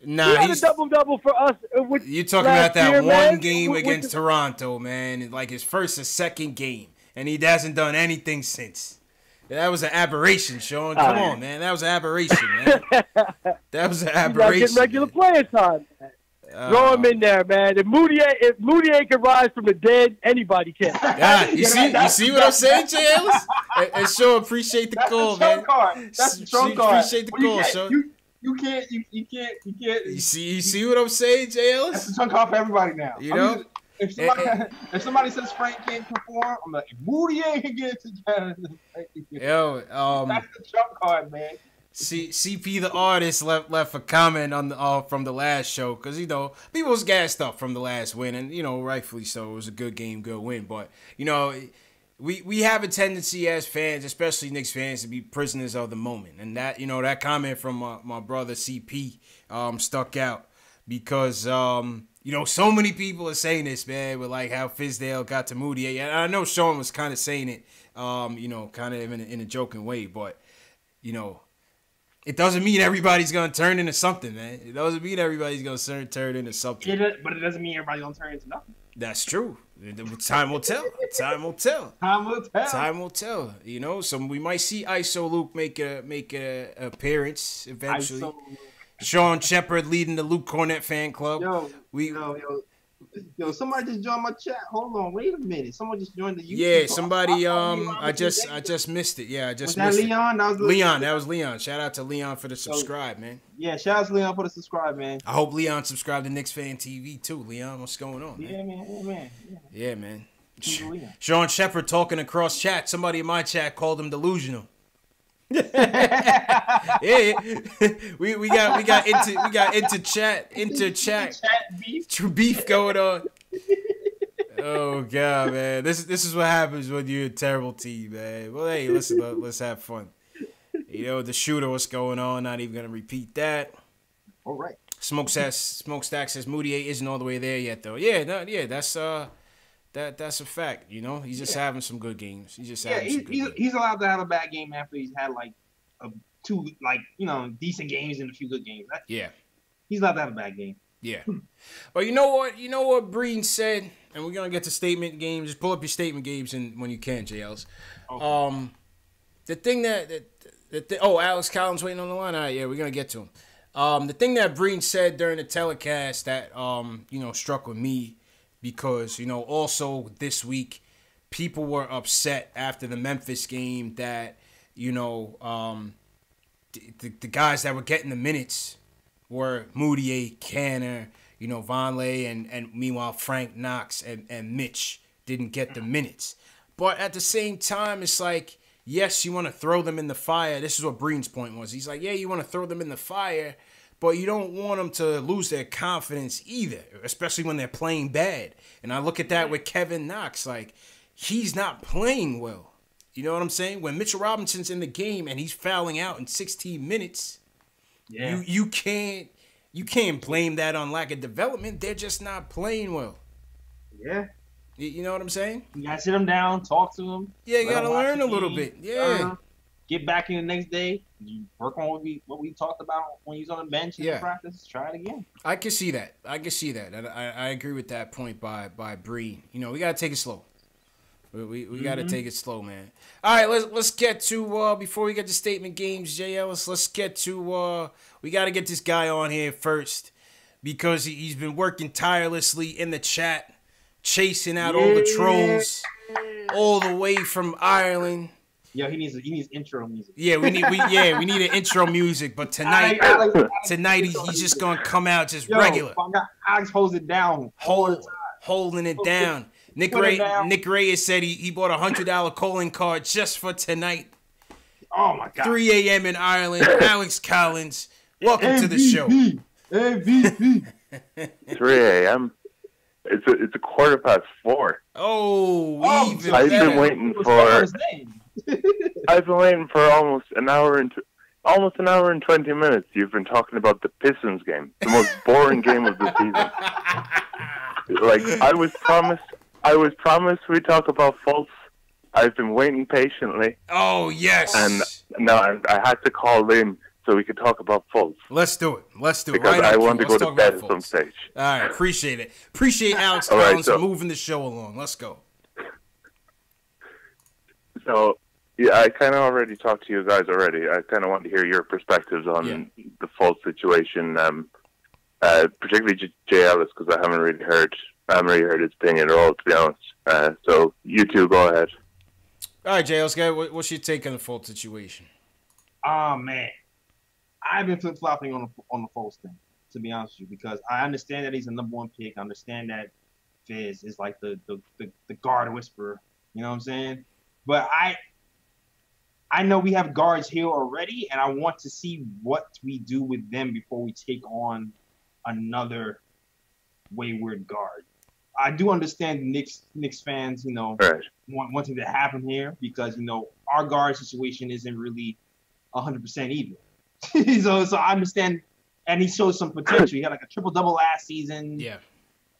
Nah, he had a double for us. You talking about that one game against Toronto, man? Like his first or second game, and he hasn't done anything since. That was an aberration, Sean. Come on, man. That was an aberration, man. That was an aberration. He's not getting regular playing time. Throw him in there, man. If Moutier can rise from the dead, anybody can. Yeah, you see what I'm saying, Jay Ellis? And Sean, appreciate the call, man. That's the trump card. Appreciate the call, Sean. You can't. You see what I'm saying, Jay Ellis? That's the trump card for everybody now. You know? If somebody says Frank can't perform, I'm like, Moutier can get it together. Yo, that's the trump card, man. CP the artist left a comment on from the last show because you know people was gassed up from the last win and you know rightfully so. It was a good game, good win, but you know we have a tendency as fans, especially Knicks fans, to be prisoners of the moment, and that you know that comment from my brother CP stuck out because you know so many people are saying this, man, with like how Fizdale got to Moody, and I know Sean was kind of saying it you know kind of in a joking way, but you know. It doesn't mean everybody's going to turn into something, man. It doesn't mean everybody's going to turn into something. But it doesn't mean everybody's going to turn into nothing. That's true. Time will tell. Time will tell. Time will tell. Time will tell. You know, so we might see ISO Luke make a appearance eventually. Sean Shepard leading the Luke Cornette fan club. Yo, somebody just joined my chat. Hold on, wait a minute. Someone just joined the YouTube. Yeah, somebody. I just missed it. Yeah, I just missed it. Leon? That was Leon. Shout out to Leon for the subscribe, man. Yeah, shout out to Leon for the subscribe, man. I hope Leon subscribed to KnicksFanTV too. Leon, what's going on? Man? Yeah, man. Sean Shepard talking across chat. Somebody in my chat called him delusional. Yeah, we got into chat beef going on. Oh god, man, this is what happens when you're a terrible team, man. Well, hey, listen, let's have fun. You know the shooter, what's going on? Not even gonna repeat that. All right. Smokestack says Moutier isn't all the way there yet, though. Yeah, that's that's a fact. You know, he's just having some good games. He's allowed to have a bad game after he's had like two decent games and a few good games. He's allowed to have a bad game. Yeah. Well, you know what Breen said, and we're gonna get to statement games. Just pull up your statement games and when you can, JLs. Okay. The thing Alex Collins waiting on the line. All right, yeah, we're gonna get to him. The thing that Breen said during the telecast that struck with me because also this week people were upset after the Memphis game that the guys that were getting the minutes were Moutier, Canner, Vonleh, and meanwhile Frank Knox and Mitch didn't get the minutes. But at the same time, it's like, yes, you want to throw them in the fire. This is what Breen's point was. He's like, yeah, you want to throw them in the fire, but you don't want them to lose their confidence either, especially when they're playing bad. And I look at that with Kevin Knox. Like, he's not playing well. You know what I'm saying? When Mitchell Robinson's in the game and he's fouling out in 16 minutes, you can't blame that on lack of development. They're just not playing well. Yeah. You know what I'm saying? You gotta sit them down, talk to them. Yeah, you gotta learn a little bit. Yeah. Get back in the next day. You work on what we talked about when he's on the bench in practice. Try it again. I can see that. And I agree with that point by Bree. We gotta take it slow. We got to take it slow, man. All right, let's get to, before we get to statement games, Jay Ellis, let's get to, we got to get this guy on here first because he's been working tirelessly in the chat, chasing out all the trolls all the way from Ireland. Yo, he needs intro music. Yeah, we need an intro music, but tonight he's just going to come out just regular. Alex holds it down. Holding it down. Nick Ray has said he bought a $100 calling card just for tonight. Oh my God! 3 a.m. in Ireland. Alex Collins, welcome to the show. MVP. 3 a.m. It's a 4:15. Oh, even I've been waiting for. I've been waiting for almost an hour and 20 minutes. You've been talking about the Pistons game, the most boring game of the season. Like I was promised we'd talk about Fultz. I've been waiting patiently. Oh, yes. And now I had to call in so we could talk about Fultz. Let's do it. Because right I want to go to bed at some stage. All right, appreciate it. Appreciate Alex Collins for moving the show along. Let's go. So, yeah, I kind of already talked to you guys already. I kind of want to hear your perspectives on the Fultz situation, particularly Jay Ellis, because I haven't really heard his opinion at all, to be honest. So you two, go ahead. All right, Jay, let's go. What's your take on the Fultz situation? Oh man, I've been flip flopping on the Fultz thing, to be honest with you, because I understand that he's a #1 pick. I understand that Fizz is like the guard whisperer. You know what I'm saying? But I know we have guards here already, and I want to see what we do with them before we take on another wayward guard. I do understand the Knicks fans, wanting to happen here because, our guard situation isn't really 100% either. so I understand, and he showed some potential. He had like a triple-double last season. Yeah.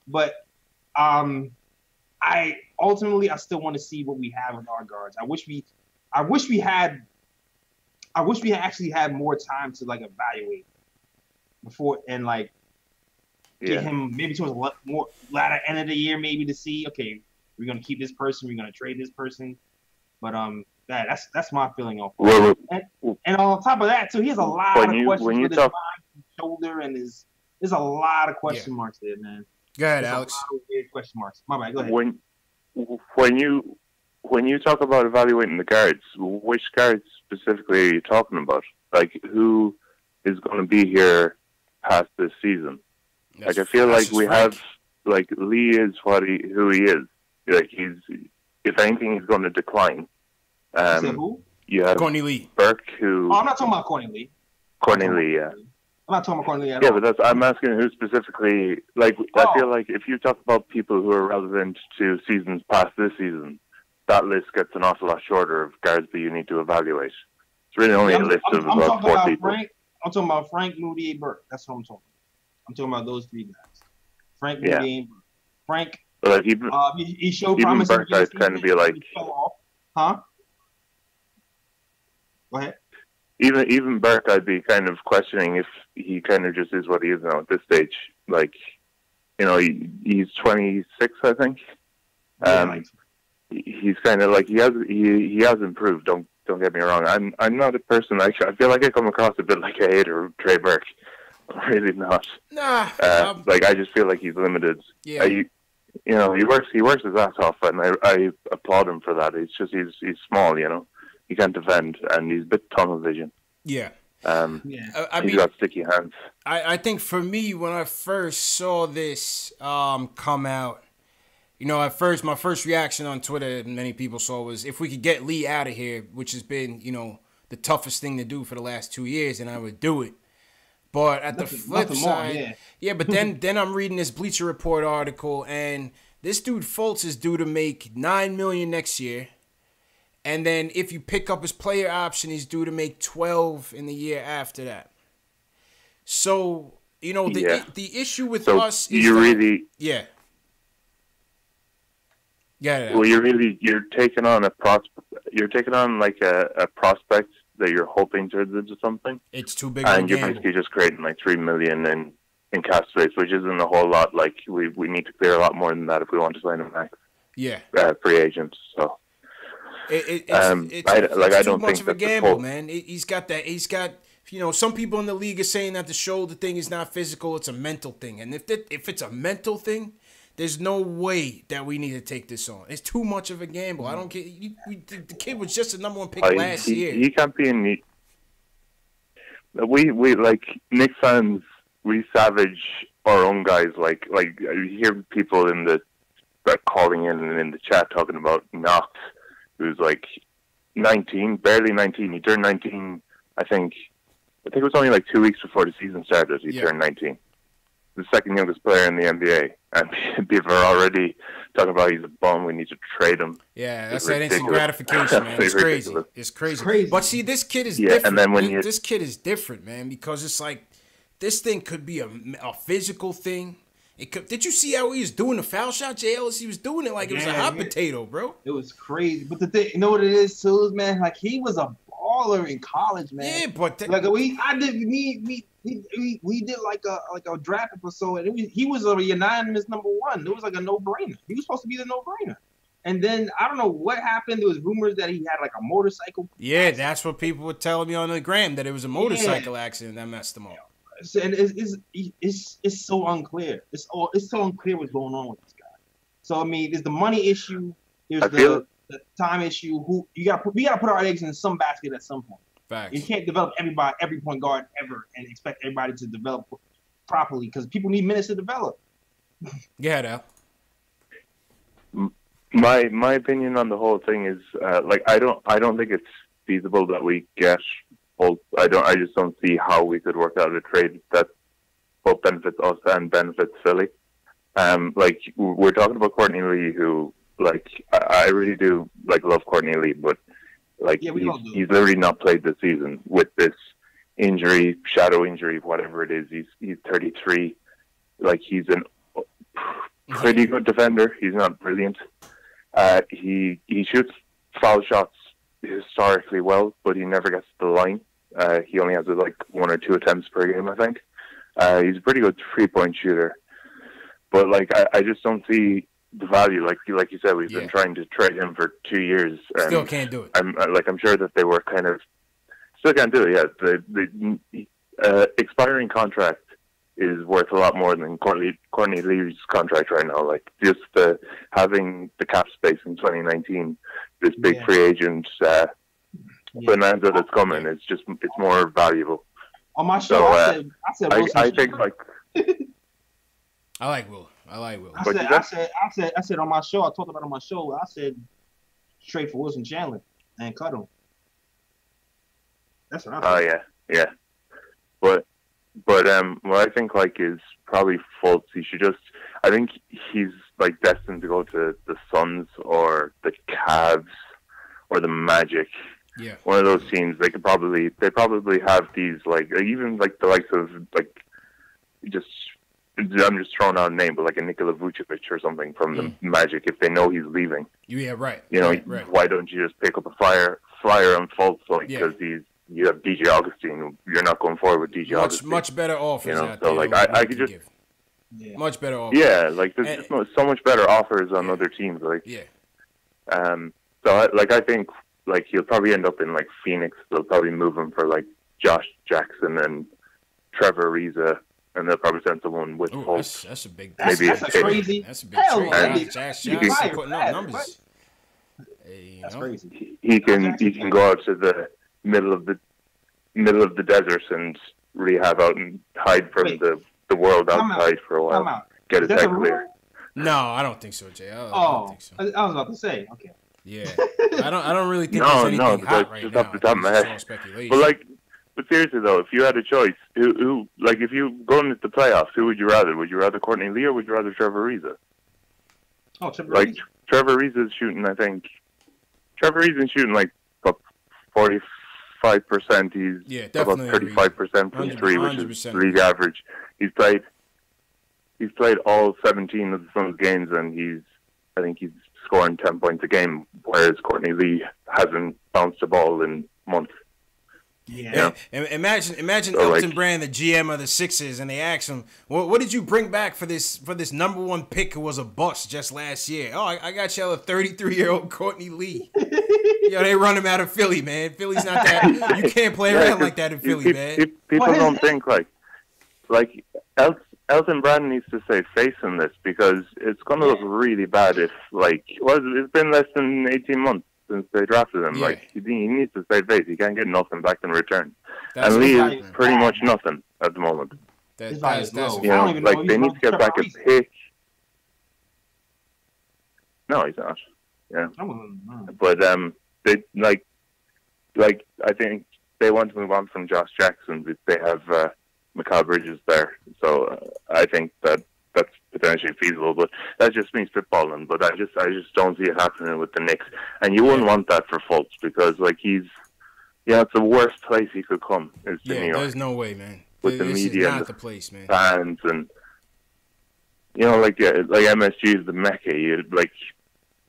But I still want to see what we have with our guards. I wish we actually had more time to evaluate before and get him maybe towards more latter end of the year, maybe to see, okay, we're gonna keep this person, we're gonna trade this person. But that's my feeling on it. And on top of that too, he has a lot of questions with his mind, shoulder, and there's a lot of question marks there, man. Go ahead, Alex. A lot of weird question marks. My bad. Go ahead. When you talk about evaluating the guards, which guards specifically are you talking about? Like, who is going to be here past this season? I feel like we have, Lee is who he is. He's, if anything, he's going to decline. Who? You have Courtney Lee. Burke, who... Oh, I'm not talking about Courtney Lee. Courtney Lee, yeah. I'm not talking about Courtney Lee at all. Yeah, but I'm asking who specifically... I feel like if you talk about people who are relevant to seasons past this season, that list gets an awful lot shorter of guards that you need to evaluate. It's really only a list of about 4 people. I'm talking about Frank, Moody, Burke. That's what I'm talking about. I'm talking about those 3 guys. Frank, Moody, and Burke. Frank, he showed promise. Even Burke, I'd kind of be like... Huh? Go ahead. Even Burke, I'd be kind of questioning if he kind of just is what he is now at this stage. He's 26, I think. He's kind of he has improved. Don't get me wrong. I'm not a person. I feel like I come across a bit like a hater of Trey Burke. I'm really not. Nah. I just feel like he's limited. Yeah. He works his ass off, and I applaud him for that. It's just he's small, he can't defend, and he's a bit tunnel vision. Yeah. He's got sticky hands. I think for me, when I first saw this come out, you know, at first, my first reaction on Twitter, many people saw, was if we could get Lee out of here, which has been, you know, the toughest thing to do for the last 2 years, and I would do it. But at the flip side, but then I'm reading this Bleacher Report article, and this dude Fultz is due to make $9 million next year. And then if you pick up his player option, he's due to make 12 in the year after that. So, you know, the issue with us is Well, you're taking on like a prospect that you're hoping turns into something. It's too big. And you're basically just creating like $3 million in cap space, which isn't a whole lot. Like we need to clear a lot more than that if we want to sign him back. Yeah. Free agents. So. It's I don't too much think of a gamble, man. He's got, you know, some people in the league are saying that the shoulder thing is not physical; it's a mental thing. And if it's a mental thing, there's no way that we need to take this on. It's too much of a gamble. I don't care. The kid was just a #1 pick last year. He can't be in. We like Knicks fans. We savage our own guys. Like you hear people in the calling in and in the chat talking about Knox, who's like 19, barely 19. He turned 19, I think it was only like 2 weeks before the season started. He turned 19. The second youngest player in the NBA. And people are already talking about he's a bum. We need to trade him. Yeah, that's that instant gratification, man. It's crazy. It's crazy. But see, this kid is different. And then this kid is different, man, because it's like this thing could be a physical thing. Did you see how he was doing the foul shot, J. Ellis? He was doing it like it was a hot potato, bro. It was crazy. But the thing, you know what it is too, man? Like he was a baller in college, man. Yeah, but like we did like a draft episode, and he was a unanimous #1. It was like a no-brainer. He was supposed to be the no-brainer. And then I don't know what happened. There was rumors that he had like a motorcycle. Yeah, that's what people were telling me on the gram, that it was a motorcycle accident that messed him up. And it's so unclear. It's so unclear what's going on with this guy. So I mean, there's the money issue. There's the time issue. We gotta put our eggs in some basket at some point. Facts. You can't develop every point guard ever and expect everybody to develop properly because people need minutes to develop. Yeah, My opinion on the whole thing is I don't think it's feasible that we get both. I just don't see how we could work out a trade that both benefits us and benefits Philly. Like we're talking about Courtney Lee, who like I really do like love Courtney Lee, but like he's literally not played this season with this injury, shadow injury, whatever it is. He's 33. Like he's a pretty good defender. He's not brilliant. He shoots foul shots historically well, but he never gets to the line. He only has like 1 or 2 attempts per game, I think. He's a pretty good 3-point shooter, but like I just don't see the value. Like you said, we've been trying to trade him for 2 years. And still can't do it. I'm sure that they were kind of still can't do it. Yeah, the expiring contract is worth a lot more than Courtney Lee's contract right now. Like just having the cap space in 2019, this big free agent bonanza that's coming, it's more valuable. On my show, I said think like I like Will. I said on my show, I talked about it on my show. I said straight for Wilson Chandler and cut him. That's what I said. Oh yeah. But what I think like is probably Fultz. He should just. I think he's like destined to go to the Suns or the Cavs or the Magic. Yeah. One of those teams. They probably have these like even like the likes of like just. I'm just throwing out a name, but like a Nikola Vucevic or something from the Magic. If they know he's leaving, yeah, right. You know, right. Why don't you just pick up a flyer on Fultz because you have DJ Augustine. You're not going forward with DJ Augustine. Much better offers. You know, so like I could just much better offers. Yeah, like there's so much better offers on other teams. Like so I think like he'll probably end up in like Phoenix. They'll probably move him for like Josh Jackson and Trevor Ariza. And they'll probably send someone with Fultz. That's a big. That's crazy. That's a big trade. Jackson putting up numbers. That's crazy. He can go out to the middle of the middle of the desert and rehab out and hide from the world outside for a while. Get his head clear. No, I don't think so, Jay. I don't think so. I was about to say, okay. Yeah, I don't really think there's anything hot right just now. off the top of my head. But seriously though, if you had a choice, who like if you go into the playoffs, who would you rather? Would you rather Courtney Lee or would you rather Trevor Ariza? Oh, Trevor Ariza. Trevor Ariza is shooting, I think. Trevor Ariza is shooting like 45%. He's about 35% from three, which is league average. He's played all 17 of the Suns games, and I think he's scoring 10 points a game, whereas Courtney Lee hasn't bounced a ball in months. Yeah. Imagine Elton Brand, the GM of the Sixers, and they ask him, "What did you bring back for this #1 pick who was a bust just last year?" "Oh, I got y'all a 33-year-old Courtney Lee." Yo, they run him out of Philly, man. Philly's not that. You can't play around like that in Philly, man. People don't think like Elton Brand needs to save face in this, because it's going to look really bad if it's been less than 18 months since they drafted him. Like he needs to save face. He can't get nothing back in return. And Lee is pretty much nothing at the moment. That's they need to get back a pick. No, he's not. Yeah, but they I think they want to move on from Josh Jackson. They have Mikal Bridges there, so I think that's potentially feasible. But that's just me spitballing. But I just don't see it happening with the Knicks. And you wouldn't want that for Fultz, because it's the worst place he could come is to New York. There's no way, man. With the media is not and the place, man. Fans and like MSG is the mecca.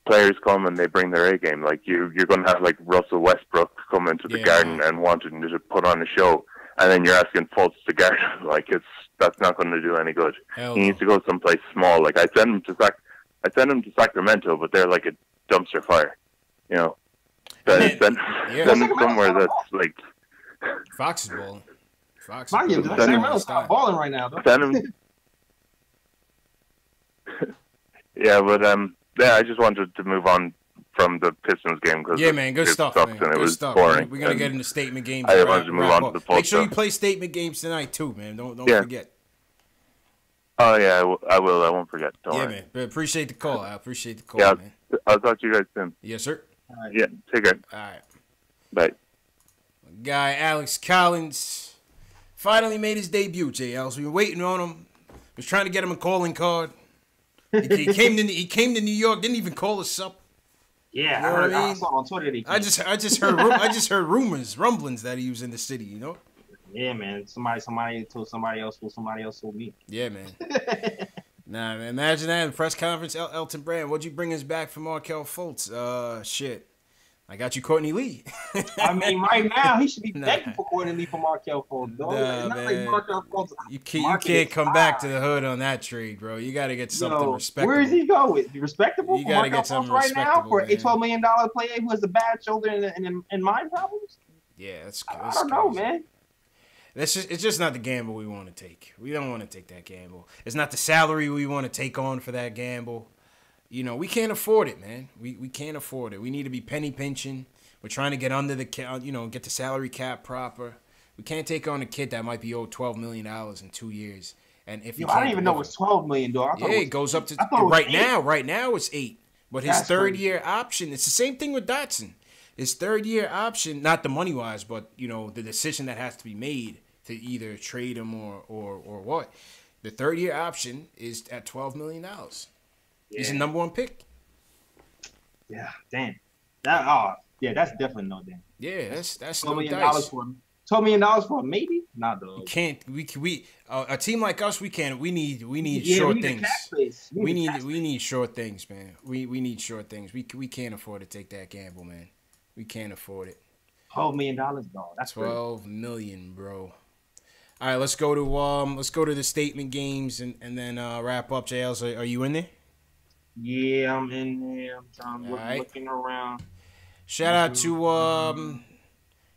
Players come and they bring their A game. Like you're going to have like Russell Westbrook come into the Garden and wanting to put on a show, and then you're asking Fultz to guard him. That's not going to do any good. He needs to go someplace small. Like I send him to Sacramento, but they're like a dumpster fire. Send him somewhere that's like Fox is balling. Sacramento's not balling right now, though. Send him. Yeah, but I just wanted to move on from the Pistons game because man, good stuff, man. And it was stuff, boring. We're gonna get into statement games. I wanted to move on to the full Make sure stuff. you play statement games tonight too, man. Don't forget. Oh yeah, I will. I won't forget. Don't worry. Man. But appreciate the call. I appreciate the call, man. I'll talk to you guys soon. Yes, sir. All right. Yeah, take care. All right. Bye. Guy Alex Collins finally made his debut. JL, so we were waiting on him. Was trying to get him a calling card. He came to New York. Didn't even call us up. Yeah, you know what I mean? I saw on Twitter. I just heard rumblings that he was in the city. Yeah, man. Somebody told somebody else. Well, somebody else told me. Yeah, man. Nah, man. Imagine that in the press conference. Elton Brand, what'd you bring us back from Markelle Fultz? Shit. I got you Courtney Lee. I mean, right now, he should be begging for Courtney Lee for Markelle Fultz. Man. You can't come back to the hood on that trade, bro. You got to get something respectable. Where is he going? Respectable? You got to get something right now for a man. $12 million player who has a bad shoulder and mind problems? Yeah, that's I don't know, man. It's just not the gamble we want to take. We don't want to take that gamble. It's not the salary we want to take on for that gamble. We can't afford it, man. We can't afford it. We need to be penny pinching. We're trying to get under the get the salary cap proper. We can't take on a kid that might be owed $12 million in 2 years. And if I didn't even know it was $12 million, though. It goes up to right now. Right now it's $8 million. But his third-year option, it's the same thing with Dotson. His third-year option, not the money-wise, but the decision that has to be made to either trade him or what. The third-year option is at $12 million. He's a number 1 pick. Yeah, damn. That's definitely no damn. Yeah, that's $12 million dice. $12 million for a maybe? Nah, dog. You can't. We a team like us, we can't. We need short things. We need short things, man. We need short things. We can't afford to take that gamble, man. We can't afford it. $12 million, dog. That's $12 million, bro. All right, let's go to the statement games and then wrap up. JL, are you in there? Yeah, I'm in there. I'm looking around. Shout out to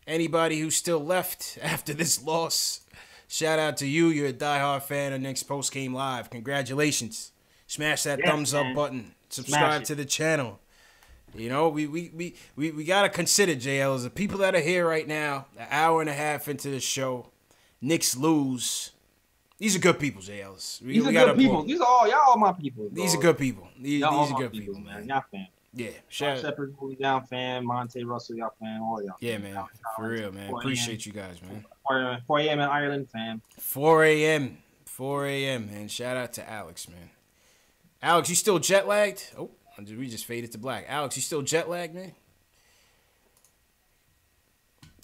anybody who's still left after this loss. Shout out to you. You're a diehard fan of Knicks Post Game Live. Congratulations. Smash that thumbs up button. Subscribe to the channel. You know, we gotta consider, JL, as the people that are here right now, an hour and a half into the show, Knicks lose. These are good people, JLs. These are good people. These are all my people. These are good people. These are good people, man. Y'all fan. Yeah, Sean Shepard, y'all fan. Monte Russell, y'all fan. All y'all. Yeah, man. For real, man. Appreciate you guys, man. 4 a.m. in Ireland, fam. 4 a.m. 4 a.m. man. Shout out to Alex, man. Alex, you still jet lagged? Oh, we just faded to black. Alex, you still jet lagged, man?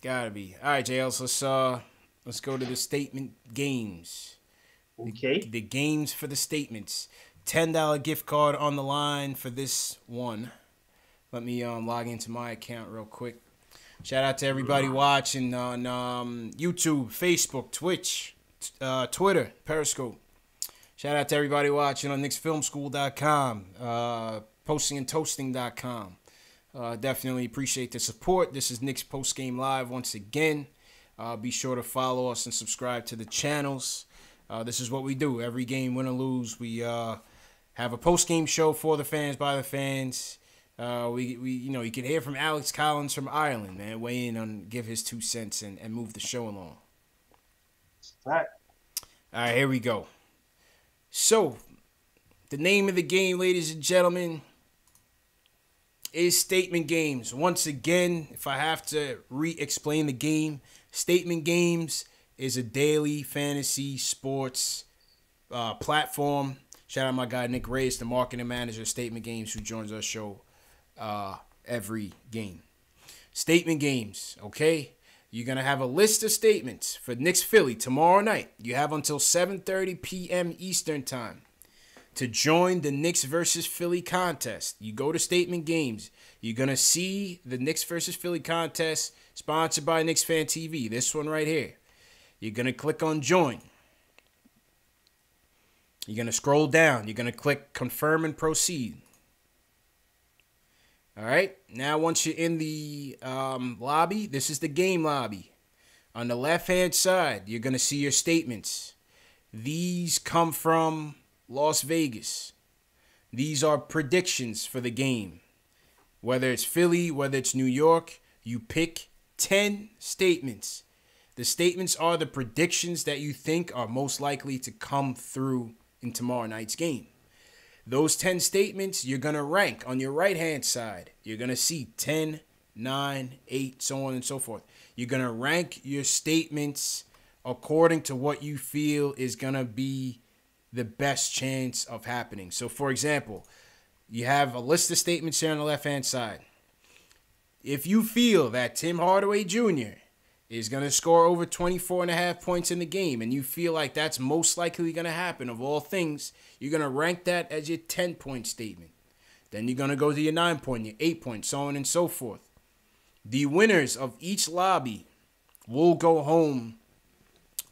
Gotta be. All right, JL. Let's go to the statement games. Okay. The games for the statements. $10 gift card on the line for this one. Let me log into my account real quick. Shout out to everybody watching on YouTube, Facebook, Twitch, Twitter, Periscope. Shout out to everybody watching on KnicksFilmSchool.com, postingandtoasting.com. Definitely appreciate the support. This is Knicks Post Game Live once again. Be sure to follow us and subscribe to the channels. This is what we do. Every game, win or lose, we have a post-game show for the fans, by the fans. You can hear from Alex Collins from Ireland, man, weigh in on, give his 2 cents and move the show along. All right. All right, here we go. So, the name of the game, ladies and gentlemen, is Statement Games. Once again, if I have to re-explain the game, Statement Games is a daily fantasy sports platform. Shout out my guy Nick Reyes, the marketing manager of Statement Games, who joins our show every game. Statement Games, okay? You're going to have a list of statements for Knicks Philly tomorrow night. You have until 7:30 p.m. Eastern Time to join the Knicks versus Philly contest. You go to Statement Games. You're going to see the Knicks versus Philly contest sponsored by KnicksFanTV. This one right here. You're going to click on Join. You're going to scroll down. You're going to click Confirm and Proceed. All right. Now, once you're in the lobby, this is the game lobby. On the left-hand side, you're going to see your statements. These come from Las Vegas. These are predictions for the game. Whether it's Philly, whether it's New York, you pick 10 statements. The statements are the predictions that you think are most likely to come through in tomorrow night's game. Those 10 statements, you're going to rank on your right-hand side. You're going to see 10, 9, 8, so on and so forth. You're going to rank your statements according to what you feel is going to be the best chance of happening. So, for example, you have a list of statements here on the left-hand side. If you feel that Tim Hardaway Jr. is going to score over 24.5 points in the game, and you feel like that's most likely going to happen of all things, you're going to rank that as your 10-point statement. Then you're going to go to your 9-point, your 8-point, so on and so forth. The winners of each lobby will go home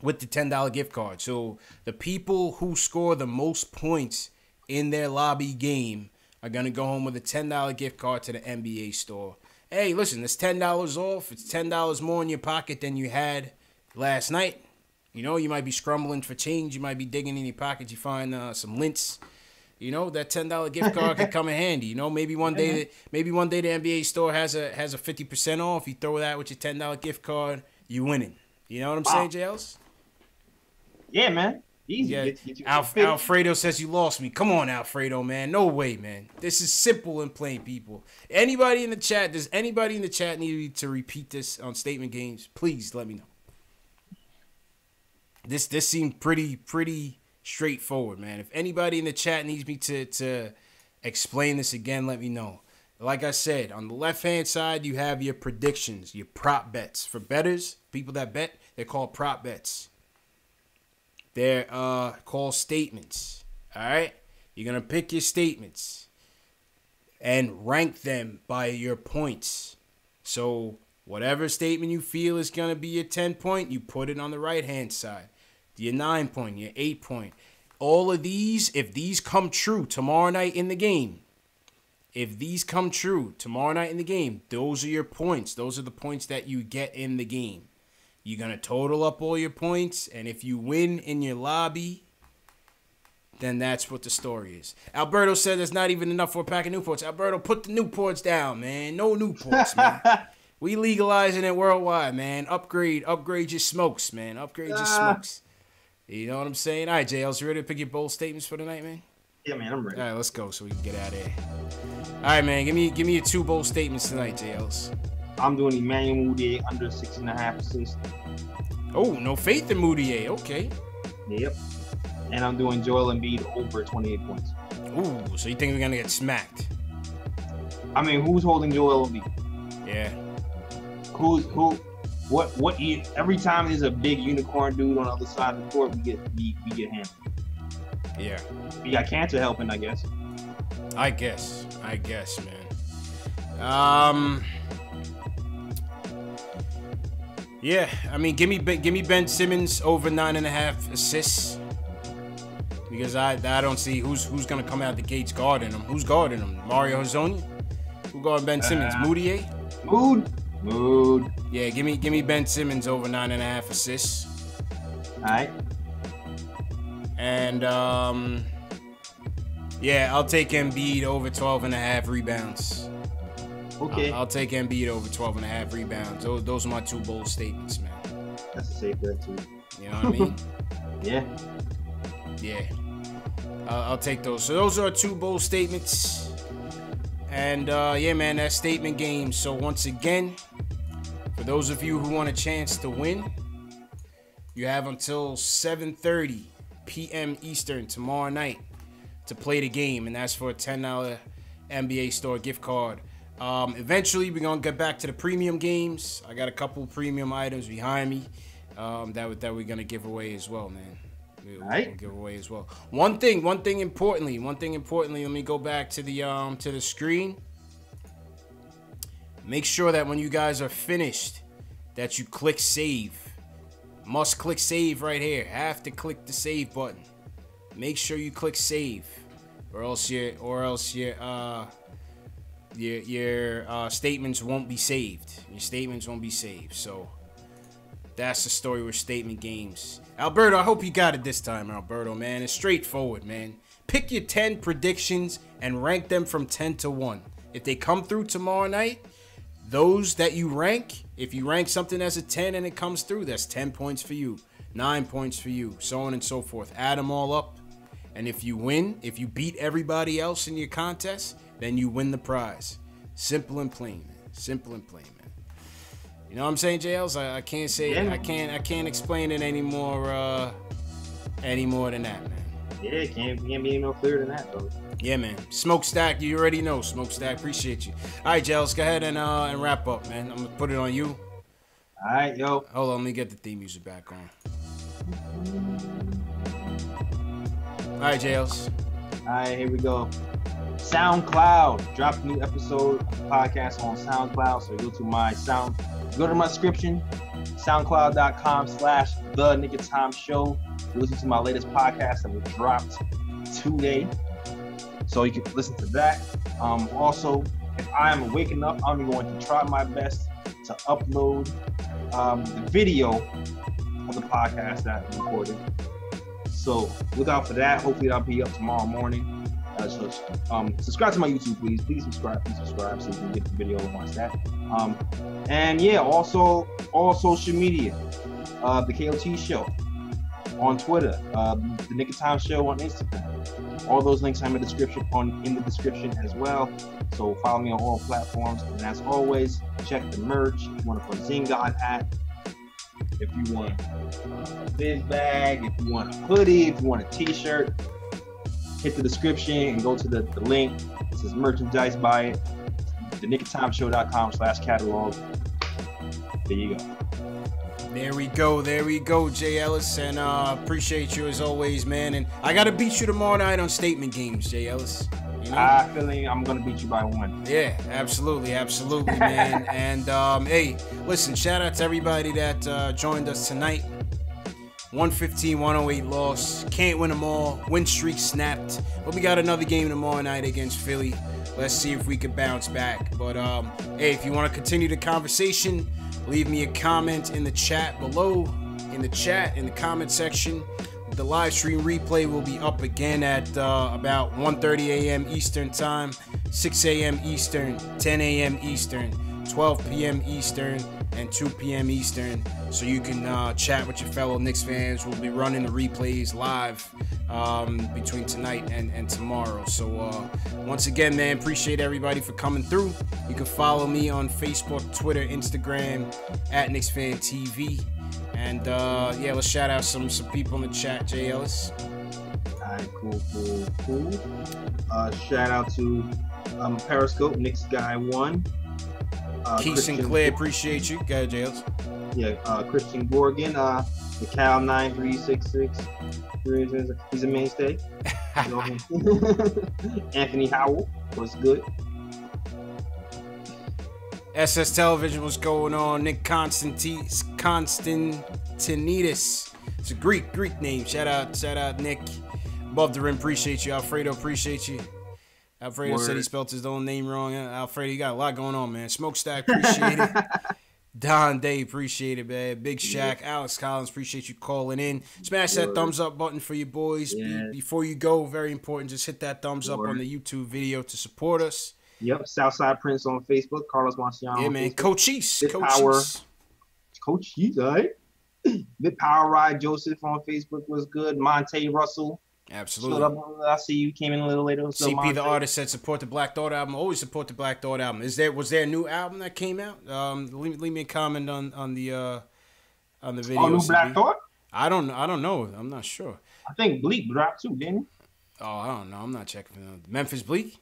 with the $10 gift card. So the people who score the most points in their lobby game are going to go home with a $10 gift card to the NBA store. Hey, listen, it's $10 off. It's $10 more in your pocket than you had last night. You know, you might be scrambling for change. You might be digging in your pockets. You find some lints. You know, that $10 gift card could come in handy. You know, maybe one day the NBA store has a 50% off. You throw that with your $10 gift card, you winning. You know what I'm saying, JLs? Yeah, man. Easy. Yeah. Alfredo says you lost me. Come on, Alfredo, man. No way, man. This is simple and plain, people. Anybody in the chat, does anybody in the chat need to repeat this on Statement Games? Please let me know. This seemed pretty straightforward, man. If anybody in the chat needs me to explain this again, let me know. Like I said, on the left-hand side, you have your predictions, your prop bets. For bettors, people that bet, they're called prop bets. They're called statements. All right? You're going to pick your statements and rank them by your points. So whatever statement you feel is going to be your 10-point, you put it on the right-hand side. Your 9-point, your 8-point. All of these, if these come true tomorrow night in the game, those are your points. Those are the points that you get in the game. You're going to total up all your points, and if you win in your lobby, then that's what the story is. Alberto said there's not even enough for a pack of Newports. Alberto, put the Newports down, man. No Newports, man. We legalizing it worldwide, man. Upgrade your smokes, man. Upgrade your smokes. You know what I'm saying? All right, JLs, you ready to pick your bold statements for tonight, man? Yeah, man, I'm ready. All right, let's go so we can get out of here. All right, man, give me your 2 bold statements tonight, JLs. I'm doing Emmanuel Mudiay under 6.5 assists. Oh, no faith in Mudiay. Okay. Yep. And I'm doing Joel Embiid over 28 points. Ooh, so you think we're gonna get smacked? I mean, who's holding Joel Embiid? Yeah. What? Every time there's a big unicorn dude on the other side of the court, we get hammered. Yeah. We got Cantor helping, I guess. I guess, man. Yeah, I mean, give me Ben Simmons over 9.5 assists, because I don't see who's gonna come out the gates guarding him. Who's guarding him? Mario Hezonja? Who guarding Ben Simmons? Mudiay? Mood. Yeah, give me Ben Simmons over 9.5 assists. All right. And yeah, I'll take Embiid over 12.5 rebounds. Okay. I'll take Embiid over 12.5 rebounds. Those are my 2 bold statements, man. That's a safe bet too. You know what I mean? Yeah. Yeah. I'll take those. So those are 2 bold statements. And yeah, man, that's statement game. So once again, for those of you who want a chance to win, you have until 7:30 p.m. Eastern tomorrow night to play the game, and that's for a $10 NBA store gift card. Eventually, we're gonna get back to the premium games. I got a couple premium items behind me that we're gonna give away as well, man. We'll give away as well. One thing importantly. Let me go back to the screen. Make sure that when you guys are finished, that you click save. Must click save right here. Have to click the save button. Make sure you click save, or else your statements won't be saved. Your statements won't be saved. So that's the story with statement games. Alberto, I hope you got it this time, Alberto, man. It's straightforward, man. Pick your 10 predictions and rank them from 10 to 1. If they come through tomorrow night, those that you rank, if you rank something as a 10 and it comes through, that's 10 points for you, 9 points for you, so on and so forth. Add them all up. And if you win, if you beat everybody else in your contest, then you win the prize. Simple and plain, man. Simple and plain, man. You know what I'm saying, JLs? I can't say I can't explain it any more than that, man. Yeah, it can't be any more clear than that, though. Yeah, man. Smokestack, you already know. Smokestack, appreciate you. All right, JLs, go ahead and wrap up, man. I'm gonna put it on you. All right, yo. Hold on, let me get the theme music back on. All right, JLs. All right, here we go. SoundCloud. Drop a new episode of the podcast on SoundCloud. So go to my description, soundcloud.com/TheNickOfTime You listen to my latest podcast that was dropped today. So you can listen to that. Also, if I am waking up, I'm going to try my best to upload the video of the podcast that I recorded. So look out for that. Hopefully that'll be up tomorrow morning. Subscribe to my YouTube, please. Please subscribe so you can get the video and watch that. And yeah, also all social media, the KOT Show on Twitter, the Nick of Time Show on Instagram. All those links are in the description as well. So follow me on all platforms. And as always, check the merch. If you want to put a Zingod hat, if you want a biz bag, if you want a hoodie, if you want a t-shirt, hit the description and go to the link. It says merchandise, buy it. TheNickOfTimeShow.com/catalog. There you go. There we go, Jay Ellis, and appreciate you as always, man. And I gotta beat you tomorrow night on statement games, Jay Ellis. You know? I feel like I'm gonna beat you by 1. Yeah, absolutely, man. And hey, listen, shout out to everybody that joined us tonight. 115-108 loss. Can't win them all. Win streak snapped. But we got another game tomorrow night against Philly. Let's see if we can bounce back. But hey, if you want to continue the conversation, leave me a comment in the chat below. In the comment section. The live stream replay will be up again at about 1:30 a.m. Eastern time, 6 a.m. Eastern, 10 a.m. Eastern, 12 p.m. Eastern, and 2 p.m. Eastern. So you can chat with your fellow Knicks fans. We'll be running the replays live between tonight and tomorrow. So once again, man, appreciate everybody for coming through. You can follow me on Facebook, Twitter, Instagram at KnicksFanTV. And yeah, let's shout out some people in the chat. Jay Ellis. Alright, cool. Shout out to Periscope, Knicks Guy 1. Keith Sinclair, appreciate you. Go ahead, Jay Ellis. Yeah, Christian Gorgon, the Cal 9366. He's a mainstay. Anthony Howell was good. SS Television, what's going on? Nick Constantinides. It's a Greek name. Shout out Nick. Above the rim, appreciate you. Alfredo, appreciate you. Alfredo said he spelled his own name wrong. Alfredo, you got a lot going on, man. Smokestack, appreciate it. Don Day, appreciate it, man. Big Shaq, Alex Collins, appreciate you calling in. Smash that thumbs up button for you boys. Before you go, very important, just hit that thumbs up on the YouTube video to support us. Yep, Southside Prince on Facebook, Carlos Marciano. Yeah, man. Coachise. Coachise, all right. Big Power Ride Joseph on Facebook was good. Monte Russell. Absolutely. I see you came in a little later. So CP Monte. the artist said support the Black Thought album. Always support the Black Thought album. Was there a new album that came out? Leave me a comment on the video. Oh, new Black Thought? I don't know. I'm not sure. I think Bleak dropped too, didn't he? Oh, I don't know. I'm not checking. Memphis Bleak.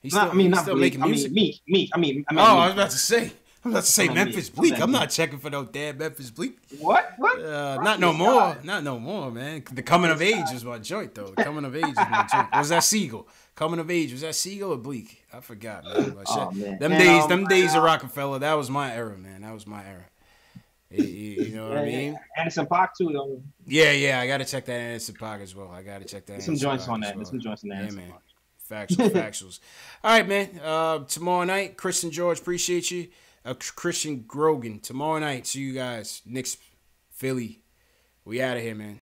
He's not still Bleak. making music. Meek. I was about to say. Memphis Bleak. I'm not checking for no damn Memphis Bleak. What? Not no more. Not no more, man. The Coming of Age is my joint, though. The Coming of Age is my joint. Was that Seagull? Coming of Age. Was that Seagull or Bleak? I forgot, man. Man. Them days of Rockefeller, that was my era, man. That was my era. You know what I mean? Anderson .Paak too, though. Yeah. I got to check that Anderson .Paak as well. There's some joints on that. There's some joints on that. Yeah, man. Factuals. All right, man. Tomorrow night, Chris and George, appreciate you. Christian Grogan. Tomorrow night, see you guys. Knicks, Philly. We out of here, man.